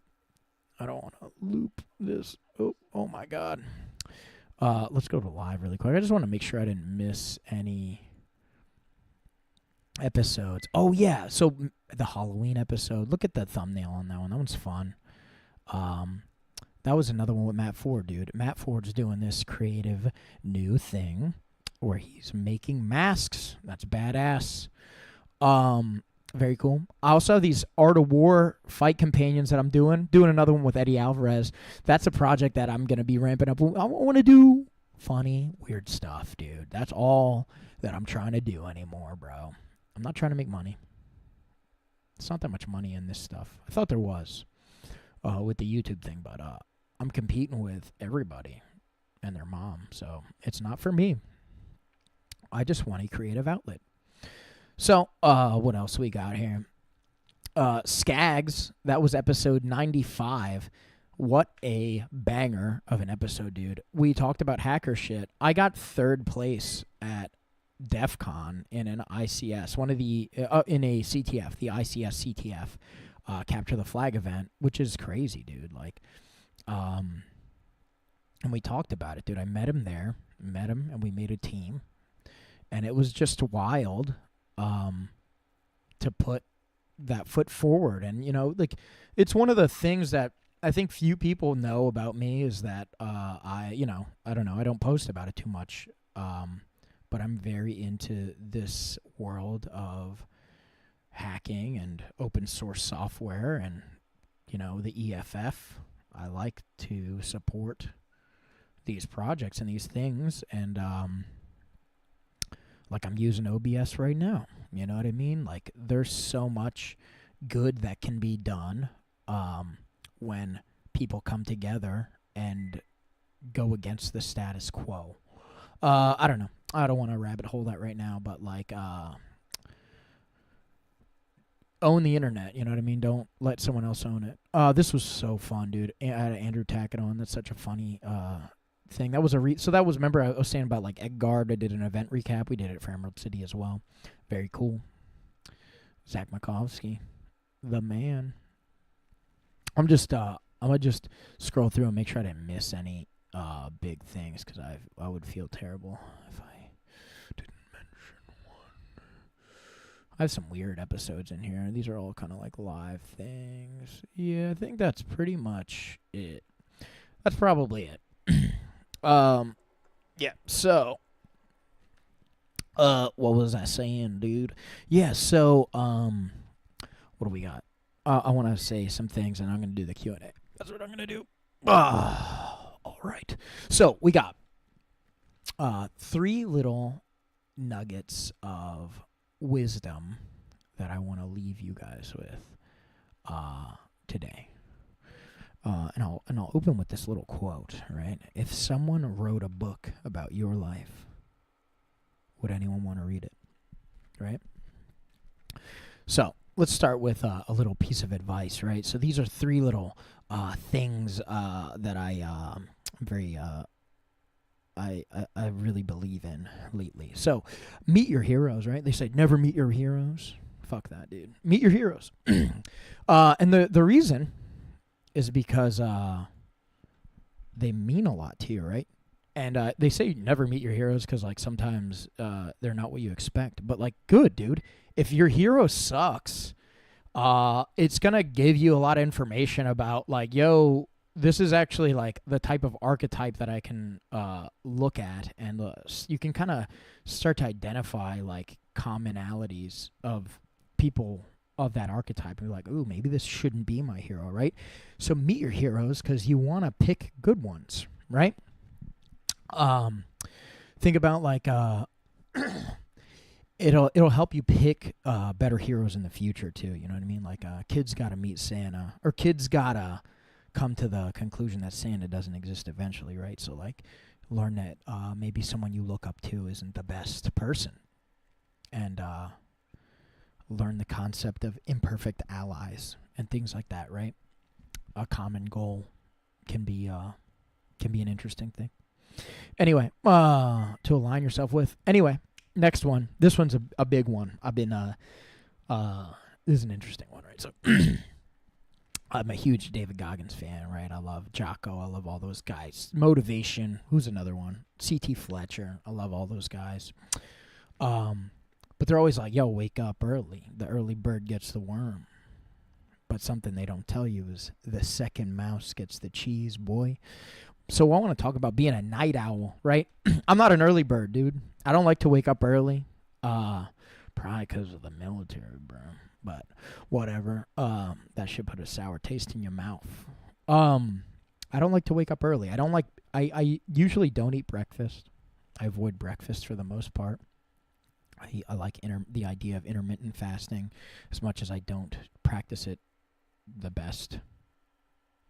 Speaker 1: I don't want to loop this. Oh my God. Let's go to live really quick. I just want to make sure I didn't miss any episodes. Oh yeah, so the Halloween episode. Look at the thumbnail on that one. That one's fun. That was another one with Matt Ford, dude. Matt Ford's doing this creative new thing where he's making masks. That's badass. Very cool. I also have these Art of War fight companions that I'm doing another one with Eddie Alvarez. That's a project that I'm gonna be ramping up. I want to do funny, weird stuff, dude. That's all that I'm trying to do anymore, bro. I'm not trying to make money. It's not that much money in this stuff. I thought there was with the YouTube thing, but I'm competing with everybody and their mom, so it's not for me. I just want a creative outlet. So what else we got here? Skags, that was episode 95. What a banger of an episode, dude. We talked about hacker shit. I got 3rd place at DEF CON in an ICS, one of the in a CTF, the ICS CTF capture the flag event, which is crazy, dude. Like, and we talked about it, dude. I met him there, and we made a team, and it was just wild to put that foot forward. And you know, like, it's one of the things that I think few people know about me is that I don't post about it too much. But I'm very into this world of hacking and open source software and, you know, the EFF. I like to support these projects and these things. And, like I'm using OBS right now. You know what I mean? Like there's so much good that can be done when people come together and go against the status quo. I don't know. I don't want to rabbit hole that right now, but like own the internet. You know what I mean? Don't let someone else own it. This was so fun, dude. I had Andrew tack it on. That's such a funny thing. That was so that was, remember I was saying about like Edgard. I did an event recap. We did it for Emerald City as well. Very cool. Zach Makovsky, the man. I'm gonna just scroll through and make sure I didn't miss any big things, because I would feel terrible if I didn't mention one. I have some weird episodes in here. These are all kind of like live things. Yeah, I think that's pretty much it. That's probably it. Yeah, so what was I saying, dude? Yeah, so what do we got? I want to say some things, and I'm going to do the Q&A. That's what I'm going to do. All right. So we got 3 little nuggets of wisdom that I want to leave you guys with today. And I'll open with this little quote, right? If someone wrote a book about your life, would anyone want to read it? Right? So let's start with a little piece of advice, right? So these are 3 little things that I'm very I really believe in lately. So meet your heroes, right? They say never meet your heroes. Fuck that, dude. Meet your heroes. And the reason is because they mean a lot to you, right? And they say never meet your heroes because, like, sometimes they're not what you expect. But, like, good, dude. If your hero sucks, it's going to give you a lot of information about, like, yo, this is actually, like, the type of archetype that I can look at. And you can kind of start to identify, like, commonalities of people of that archetype. And you're like, ooh, maybe this shouldn't be my hero, right? So meet your heroes because you want to pick good ones, right? Think about, like, it'll help you pick better heroes in the future too. You know what I mean? Like, kids gotta meet Santa, or kids gotta come to the conclusion that Santa doesn't exist eventually, right? So, like, learn that maybe someone you look up to isn't the best person, and learn the concept of imperfect allies and things like that, right? A common goal can be an interesting thing. Anyway, to align yourself with. Anyway, next one. This one's a big one. I've been this is an interesting one, right? So I'm a huge David Goggins fan, right? I love Jocko. I love all those guys. Motivation. Who's another one? C.T. Fletcher. I love all those guys. But they're always like, yo, wake up early. The early bird gets the worm. But something they don't tell you is the second mouse gets the cheese, boy. So I want to talk about being a night owl, right? I'm not an early bird, dude. I don't like to wake up early. Probably because of the military, bro. But whatever. That should put a sour taste in your mouth. I don't like to wake up early. I usually don't eat breakfast. I avoid breakfast for the most part. I like the idea of intermittent fasting as much as I don't practice it the best.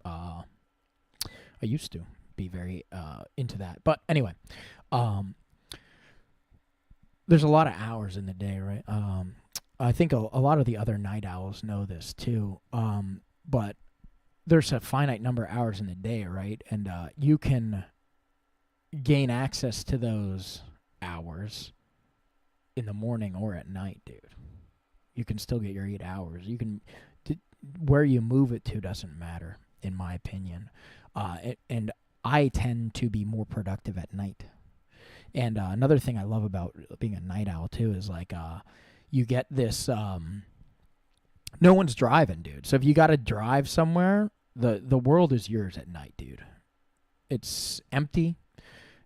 Speaker 1: I used to be very into that. But anyway, there's a lot of hours in the day, right? I think a lot of the other night owls know this too. But there's a finite number of hours in the day, right? And you can gain access to those hours in the morning or at night, dude. You can still get your 8 hours. You can where you move it to doesn't matter, in my opinion. And I tend to be more productive at night. And another thing I love about being a night owl too is, like, you get this. No one's driving, dude. So if you got to drive somewhere, the world is yours at night, dude. It's empty.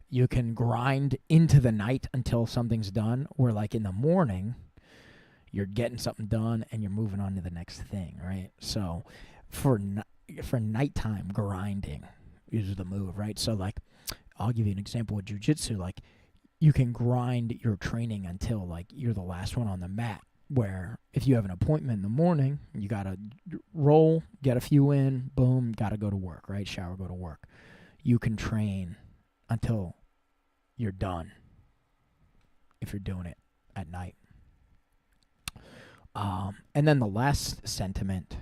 Speaker 1: You can grind into the night until something's done. Where, like, in the morning, you're getting something done and you're moving on to the next thing, right? So for nighttime, grinding is the move, right? So, like, I'll give you an example with jiu-jitsu. Like, you can grind your training until, like, you're the last one on the mat. Where if you have an appointment in the morning, you got to roll, get a few in, boom, got to go to work, right? Shower, go to work. You can train until you're done if you're doing it at night. And then the last sentiment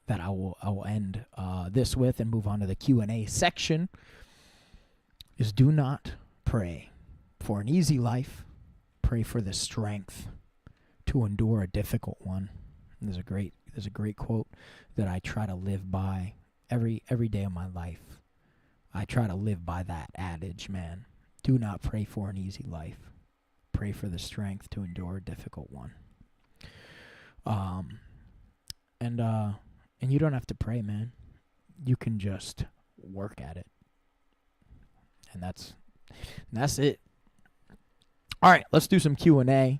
Speaker 1: that I will end this with and move on to the Q&A section is, do not pray for an easy life. Pray for the strength to endure a difficult one. There's a great quote that I try to live by every day of my life. I try to live by that adage, man. Do not pray for an easy life. Pray for the strength to endure a difficult one. And you don't have to pray, man. You can just work at it. And that's it. All right, let's do some Q&A.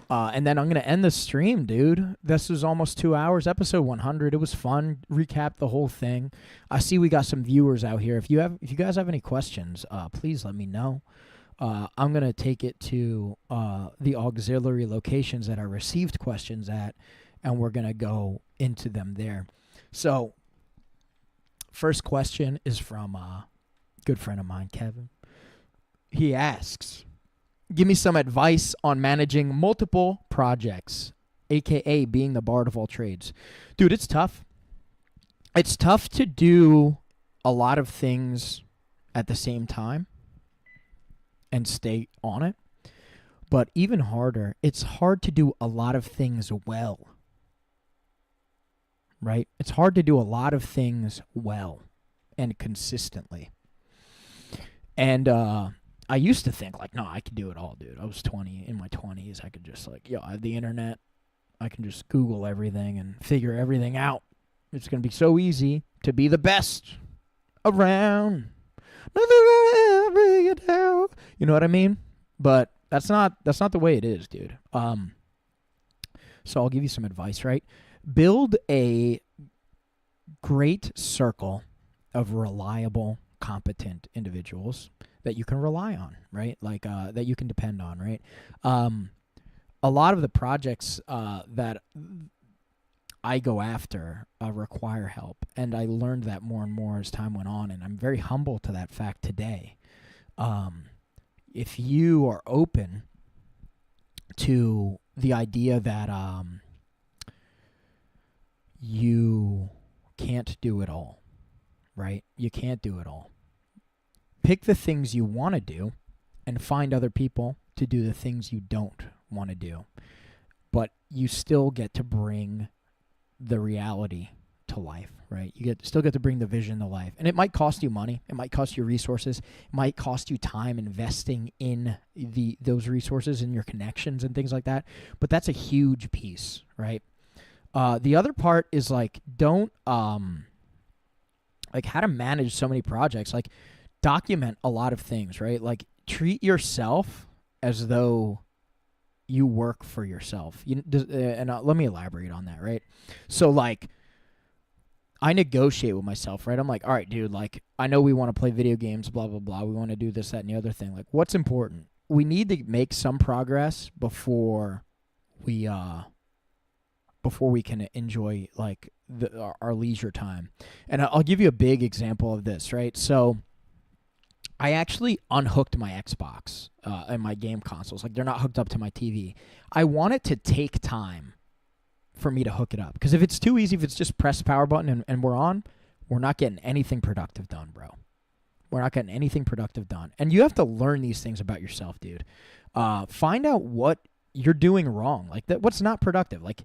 Speaker 1: And then I'm going to end the stream, dude. This was almost 2 hours, episode 100. It was fun. Recap the whole thing. I see we got some viewers out here. If you guys have any questions, please let me know. I'm going to take it to the auxiliary locations that I received questions at, and we're going to go into them there. So, first question is from a good friend of mine, Kevin. He asks, give me some advice on managing multiple projects, a.k.a. being the bard of all trades. Dude, it's tough. It's tough to do a lot of things at the same time and stay on it. But even harder, it's hard to do a lot of things well. Right? It's hard to do a lot of things well and consistently. And I used to think, like, no, I could do it all, dude. I was 20, in my 20s. I could just, like, I have the internet. I can just Google everything and figure everything out. It's going to be so easy to be the best around. Nothing will bring you down. You know what I mean? But that's not the way it is, dude. So I'll give you some advice, right? Build a great circle of reliable, competent individuals that you can rely on, right? Like that you can depend on, right? A lot of the projects that I go after require help, and I learned that more and more as time went on, and I'm very humble to that fact today. If you are open to the idea that you can't do it all, right? You can't do it all. Pick the things you want to do and find other people to do the things you don't want to do. But you still get to bring the reality to life, right? You still get to bring the vision to life. And it might cost you money. It might cost you resources. It might cost you time investing in those resources and your connections and things like that. But that's a huge piece, right? The other part is, like, don't, like, how to manage so many projects. Like, document a lot of things, right? Like, treat yourself as though you work for yourself. Let me elaborate on that, right? So, like, I negotiate with myself, right? I'm like, all right, dude, like, I know we want to play video games, blah, blah, blah. We want to do this, that, and the other thing. Like, what's important? We need to make some progress before we can enjoy, like, our leisure time. And I'll give you a big example of this, right? So I actually unhooked my Xbox and my game consoles. Like, they're not hooked up to my TV. I want it to take time for me to hook it up. Because if it's too easy, if it's just press the power button and we're on, we're not getting anything productive done, bro. We're not getting anything productive done. And you have to learn these things about yourself, dude. Find out what you're doing wrong. Like, what's not productive. Like,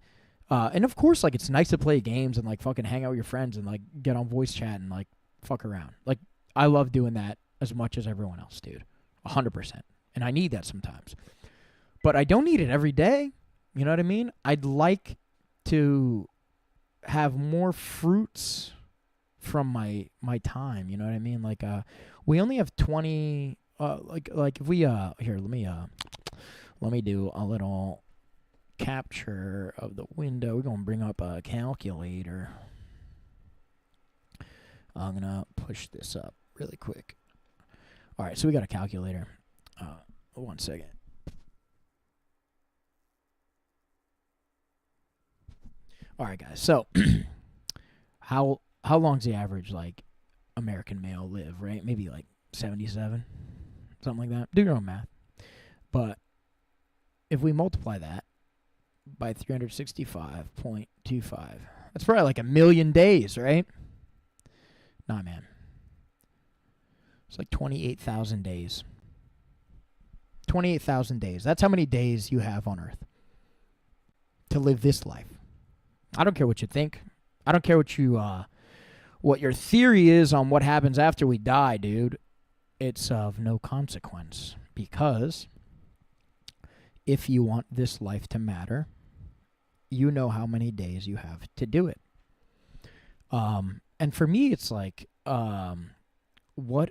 Speaker 1: and of course, like, it's nice to play games and, like, fucking hang out with your friends and, like, get on voice chat and, like, fuck around. Like, I love doing that as much as everyone else, dude. 100%. And I need that sometimes. But I don't need it every day. You know what I mean? I'd like to have more fruits from my time. You know what I mean? Like, we only have 20, like if we, here, let me do a little capture of the window. We're going to bring up a calculator. I'm going to push this up really quick. All right, so we got a calculator. 1 second. All right, guys. So, how long's the average, like, American male live, right? Maybe, like, 77, something like that. Do your own math. But if we multiply that by 365.25. That's probably like 1,000,000 days, right? Nah, man. It's like 28,000 days. 28,000 days. That's how many days you have on Earth to live this life. I don't care what you think. I don't care what your theory is on what happens after we die, dude. It's of no consequence, because if you want this life to matter, you know how many days you have to do it. And for me, it's like, what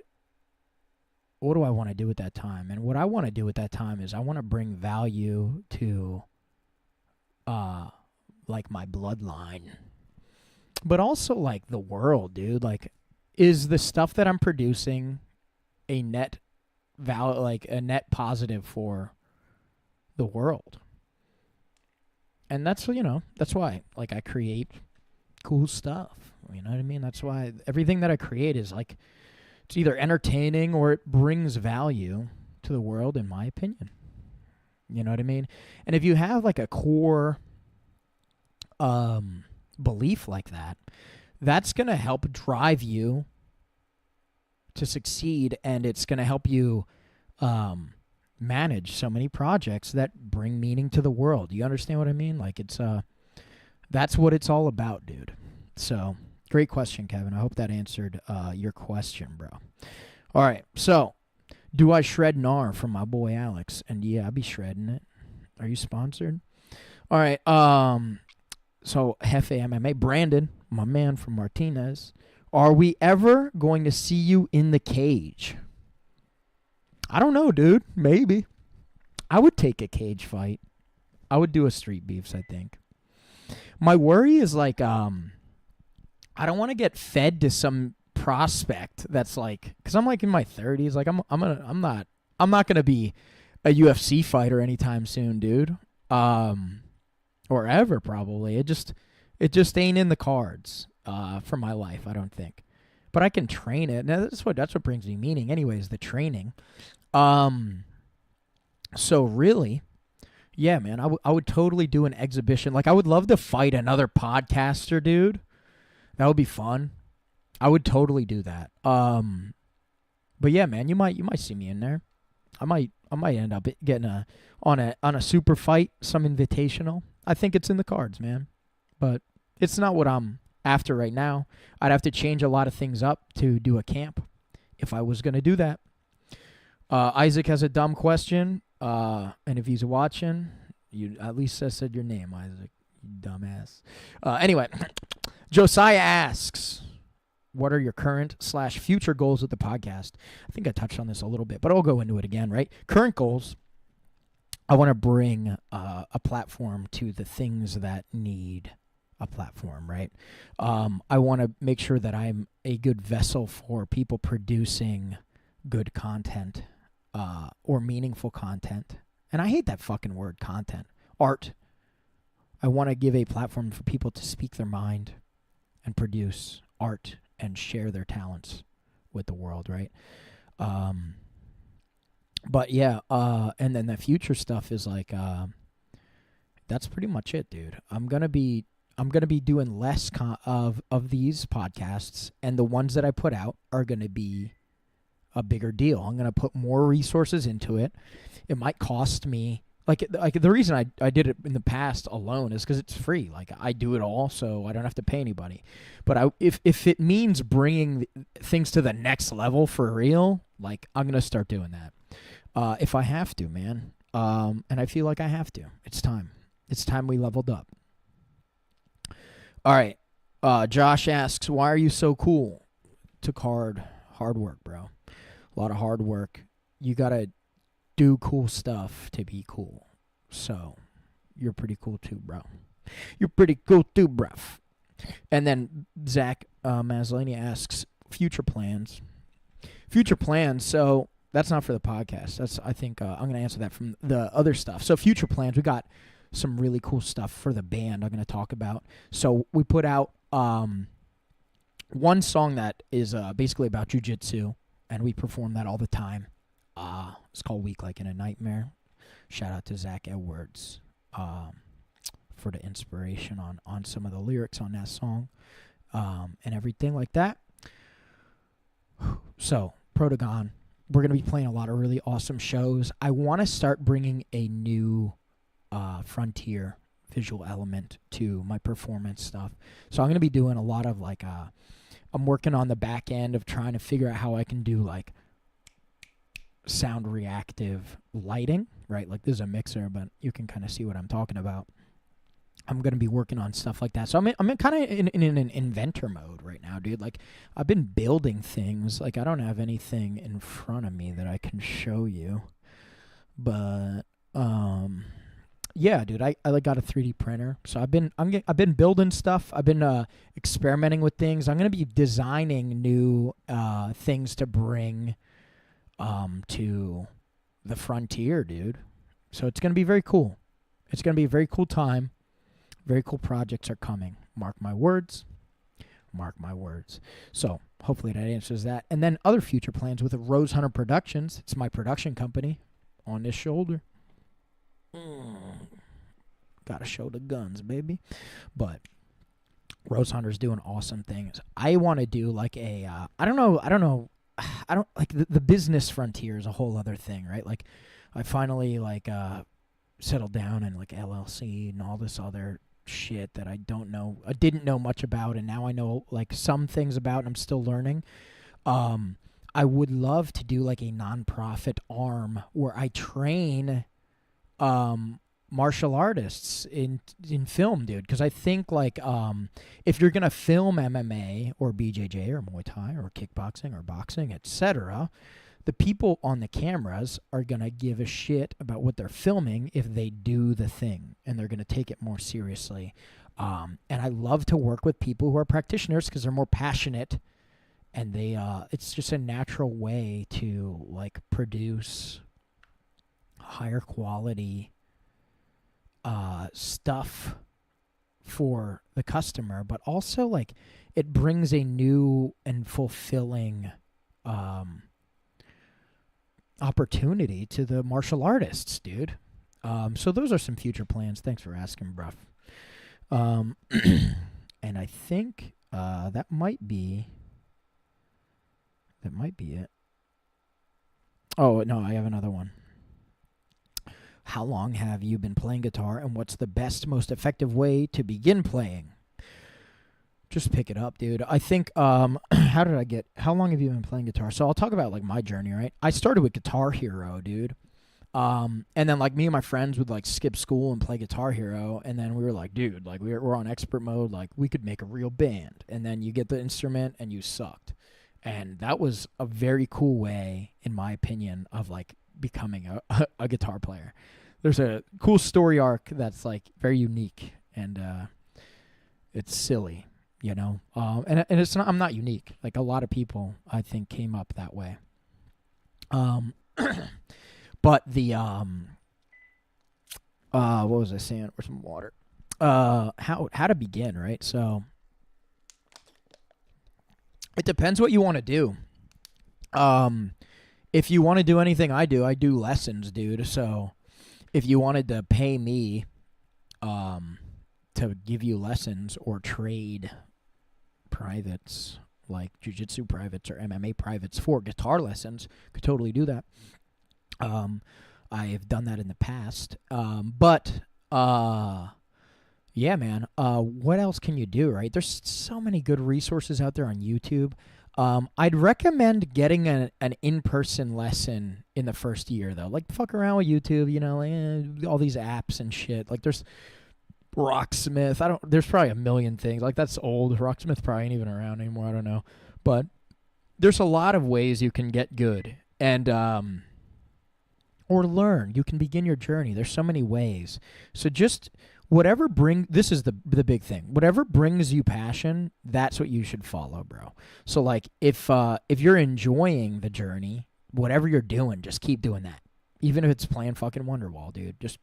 Speaker 1: do I want to do at that time? And what I want to do at that time is I want to bring value to, like, my bloodline, but also like the world, dude. Like, is the stuff that I'm producing a net a net positive for the world? And that's, that's why, like, I create cool stuff. You know what I mean? That's why everything that I create is like, it's either entertaining or it brings value to the world, in my opinion. You know what I mean? And if you have like a core belief like that, that's going to help drive you to succeed, and it's going to help you manage so many projects that bring meaning to the world. You understand what I mean? Like, it's that's what it's all about, dude. So, great question, Kevin. I hope that answered your question, bro. All right, so do I shred gnar from my boy Alex? And yeah, I'll be shredding it. Are you sponsored? All right, so Hefe MMA, Brandon, my man from Martinez. Are we ever going to see you in the cage? I don't know, dude. Maybe. I would take a cage fight. I would do a street beefs, I think. My worry is like, I don't want to get fed to some prospect that's like, because I'm like in my 30s. Like, I'm not gonna be a UFC fighter anytime soon, dude. Or ever, probably. It just ain't in the cards for my life, I don't think. But I can train it. Now, that's what brings me meaning, anyways, the training. So really, yeah, man, I would totally do an exhibition. Like, I would love to fight another podcaster, dude. That would be fun. I would totally do that. But yeah, man, you might see me in there. I might end up getting on a super fight, some invitational. I think it's in the cards, man. But it's not what I'm after right now. I'd have to change a lot of things up to do a camp if I was going to do that. Isaac has a dumb question. And if he's watching, you at least said your name, Isaac. You dumbass. Anyway, Josiah asks, what are your current/future goals with the podcast? I think I touched on this a little bit, but I'll go into it again, right? Current goals. I want to bring a platform to the things that need a platform, right? I want to make sure that I'm a good vessel for people producing good content or meaningful content. And I hate that fucking word, content. Art. I want to give a platform for people to speak their mind and produce art and share their talents with the world, right? But yeah, and then the future stuff is like, that's pretty much it, dude. I'm gonna be doing less of these podcasts, and the ones that I put out are gonna be a bigger deal. I'm gonna put more resources into it. It might cost me, like the reason I did it in the past alone is because it's free. Like, I do it all, so I don't have to pay anybody. But if it means bringing things to the next level for real, like, I'm gonna start doing that. If I have to, man. And I feel like I have to. It's time. It's time we leveled up. All right. Josh asks, why are you so cool? Took hard work, bro. A lot of hard work. You got to do cool stuff to be cool. So, you're pretty cool too, bro. You're pretty cool too, bruv. And then Zach Maslany asks, future plans. Future plans, so that's not for the podcast. I think I'm going to answer that from the other stuff. So future plans, we got some really cool stuff for the band I'm going to talk about. So we put out one song that is basically about jiu-jitsu, and we perform that all the time. It's called Weak Like in a Nightmare. Shout out to Zach Edwards. for the inspiration on some of the lyrics on that song, and everything like that. So, Protagon, we're going to be playing a lot of really awesome shows. I want to start bringing a new frontier visual element to my performance stuff. So I'm going to be doing a lot of like, I'm working on the back end of trying to figure out how I can do like sound reactive lighting, right? Like this is a mixer, but you can kind of see what I'm talking about. I'm going to be working on stuff like that. So I'm kind of in an inventor mode right now, dude. Like, I've been building things. Like, I don't have anything in front of me that I can show you. But, yeah, dude, I like got a 3D printer. So I've been building stuff. I've been experimenting with things. I'm going to be designing new things to bring to the frontier, dude. So it's going to be very cool. It's going to be a very cool time. Very cool projects are coming. Mark my words. Mark my words. So hopefully that answers that. And then other future plans with Rose Hunter Productions. It's my production company on this shoulder. Gotta show the guns, baby. But Rose Hunter's doing awesome things. I want to do like a, I don't like the business frontier is a whole other thing, right? Like I finally like settled down in like LLC and all this other shit that I didn't know much about, and now I know like some things about, and I'm still learning. I would love to do like a nonprofit arm where I train martial artists in film, dude, because I think like if you're gonna film MMA or BJJ or Muay Thai or kickboxing or boxing, etc., the people on the cameras are going to give a shit about what they're filming if they do the thing, and they're going to take it more seriously. And I love to work with people who are practitioners because they're more passionate, and they it's just a natural way to like produce higher quality stuff for the customer, but also like it brings a new and fulfilling opportunity to the martial artists, dude. So those are some future plans. Thanks for asking, bruv. And I think that might be it. Oh, no, I have another one. How long have you been playing guitar, and what's the best, most effective way to begin playing? Just pick it up, dude. I think, how long have you been playing guitar? So I'll talk about, like, my journey, right? I started with Guitar Hero, dude. And then, like, me and my friends would, like, skip school and play Guitar Hero. And then we were like, dude, like, we're on expert mode. Like, we could make a real band. And then you get the instrument and you sucked. And that was a very cool way, in my opinion, of, like, becoming a guitar player. There's a cool story arc that's, like, very unique. And it's silly. You know, and it's not, I'm not unique. Like, a lot of people, I think, came up that way. But the, what was I saying? Where's some water? How to begin, right? So, it depends what you want to do. If you want to do anything I do lessons, dude. So, if you wanted to pay me, to give you lessons or trade privates, like jiu-jitsu privates or MMA privates for guitar lessons, could totally do that. I've done that in the past. But yeah, man, what else can you do, right? There's so many good resources out there on YouTube. I'd recommend getting an in-person lesson in the first year, though. Like, fuck around with YouTube, you know, like, all these apps and shit. Like, there's Rocksmith. There's probably a million things. Like, that's old. Rocksmith probably ain't even around anymore. I don't know. But there's a lot of ways you can get good and or learn. You can begin your journey. There's so many ways. So just this is the big thing. Whatever brings you passion, that's what you should follow, bro. So, like, if you're enjoying the journey, whatever you're doing, just keep doing that. Even if it's playing fucking Wonderwall, dude. Just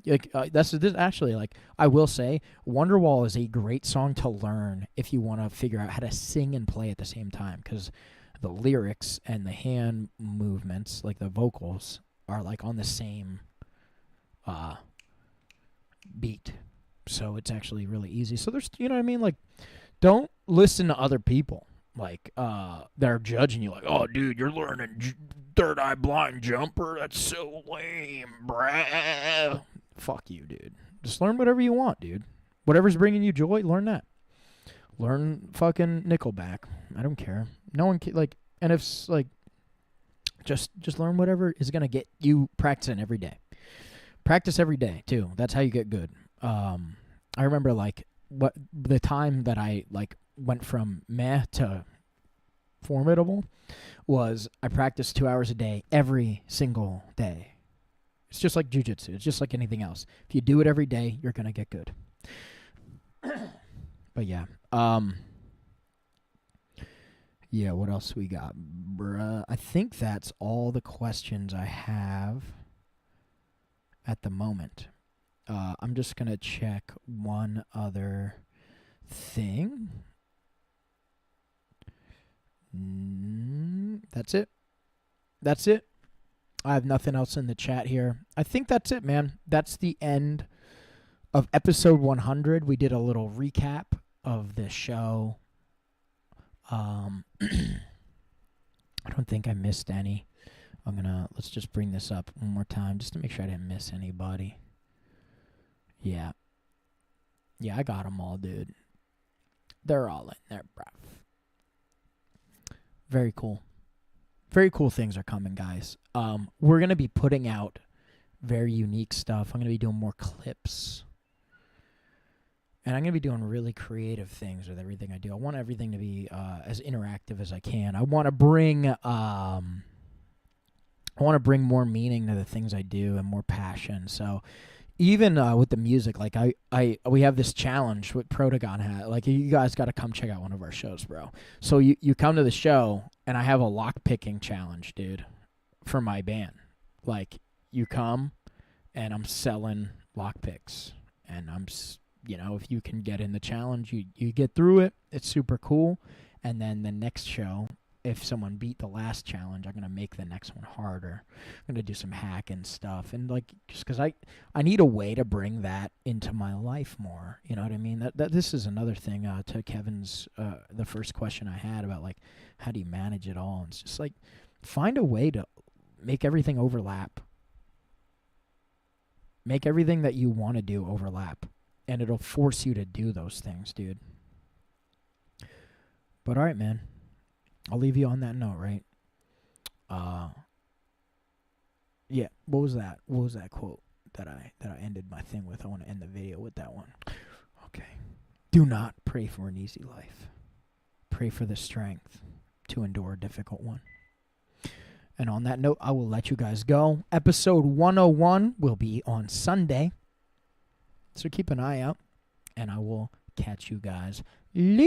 Speaker 1: like this actually, like, I will say, Wonderwall is a great song to learn if you want to figure out how to sing and play at the same time, because the lyrics and the hand movements, like the vocals, are like on the same beat. So it's actually really easy. So there's, you know what I mean? Like, don't listen to other people. Like, they're judging you like, oh, dude, you're learning third eye blind jumper. That's so lame, bruh. Fuck you, dude. Just learn whatever you want, dude. Whatever's bringing you joy, learn that. Learn fucking Nickelback. I don't care. No one can, like, and if, like, just learn whatever is going to get you practicing every day. Practice every day, too. That's how you get good. I remember, like, what the time that I, like, went from meh to formidable was I practiced 2 hours a day every single day. It's just like jiu-jitsu. It's just like anything else. If you do it every day, you're going to get good. But yeah. Yeah, what else we got, bruh? I think that's all the questions I have at the moment. I'm just going to check one other thing. That's it. That's it. I have nothing else in the chat here. I think that's it, man. That's the end of episode 100. We did a little recap of the show. I don't think I missed any. Let's just bring this up one more time just to make sure I didn't miss anybody. Yeah. Yeah, I got them all, dude. They're all in there, bruv. Very cool. Very cool things are coming, guys. We're going to be putting out very unique stuff. I'm going to be doing more clips. And I'm going to be doing really creative things with everything I do. I want everything to be as interactive as I can. I want to bring more meaning to the things I do and more passion. So even with the music, like we have this challenge with Protagon hat. Like, you guys got to come check out one of our shows, bro. So you come to the show and I have a lock picking challenge, dude, for my band. Like, you come and I'm selling lock picks, and you know, if you can get in the challenge, you get through it. It's super cool. And then the next show, if someone beat the last challenge, I'm going to make the next one harder. I'm going to do some hacking stuff. And, like, just because I need a way to bring that into my life more. You know what I mean? This is another thing to Kevin's, the first question I had about, like, how do you manage it all? And it's just, like, find a way to make everything overlap. Make everything that you want to do overlap. And it'll force you to do those things, dude. But all right, man. I'll leave you on that note, right? Yeah. What was that? What was that quote that I ended my thing with? I want to end the video with that one. Okay. Do not pray for an easy life. Pray for the strength to endure a difficult one. And on that note, I will let you guys go. Episode 101 will be on Sunday. So keep an eye out, and I will catch you guys later.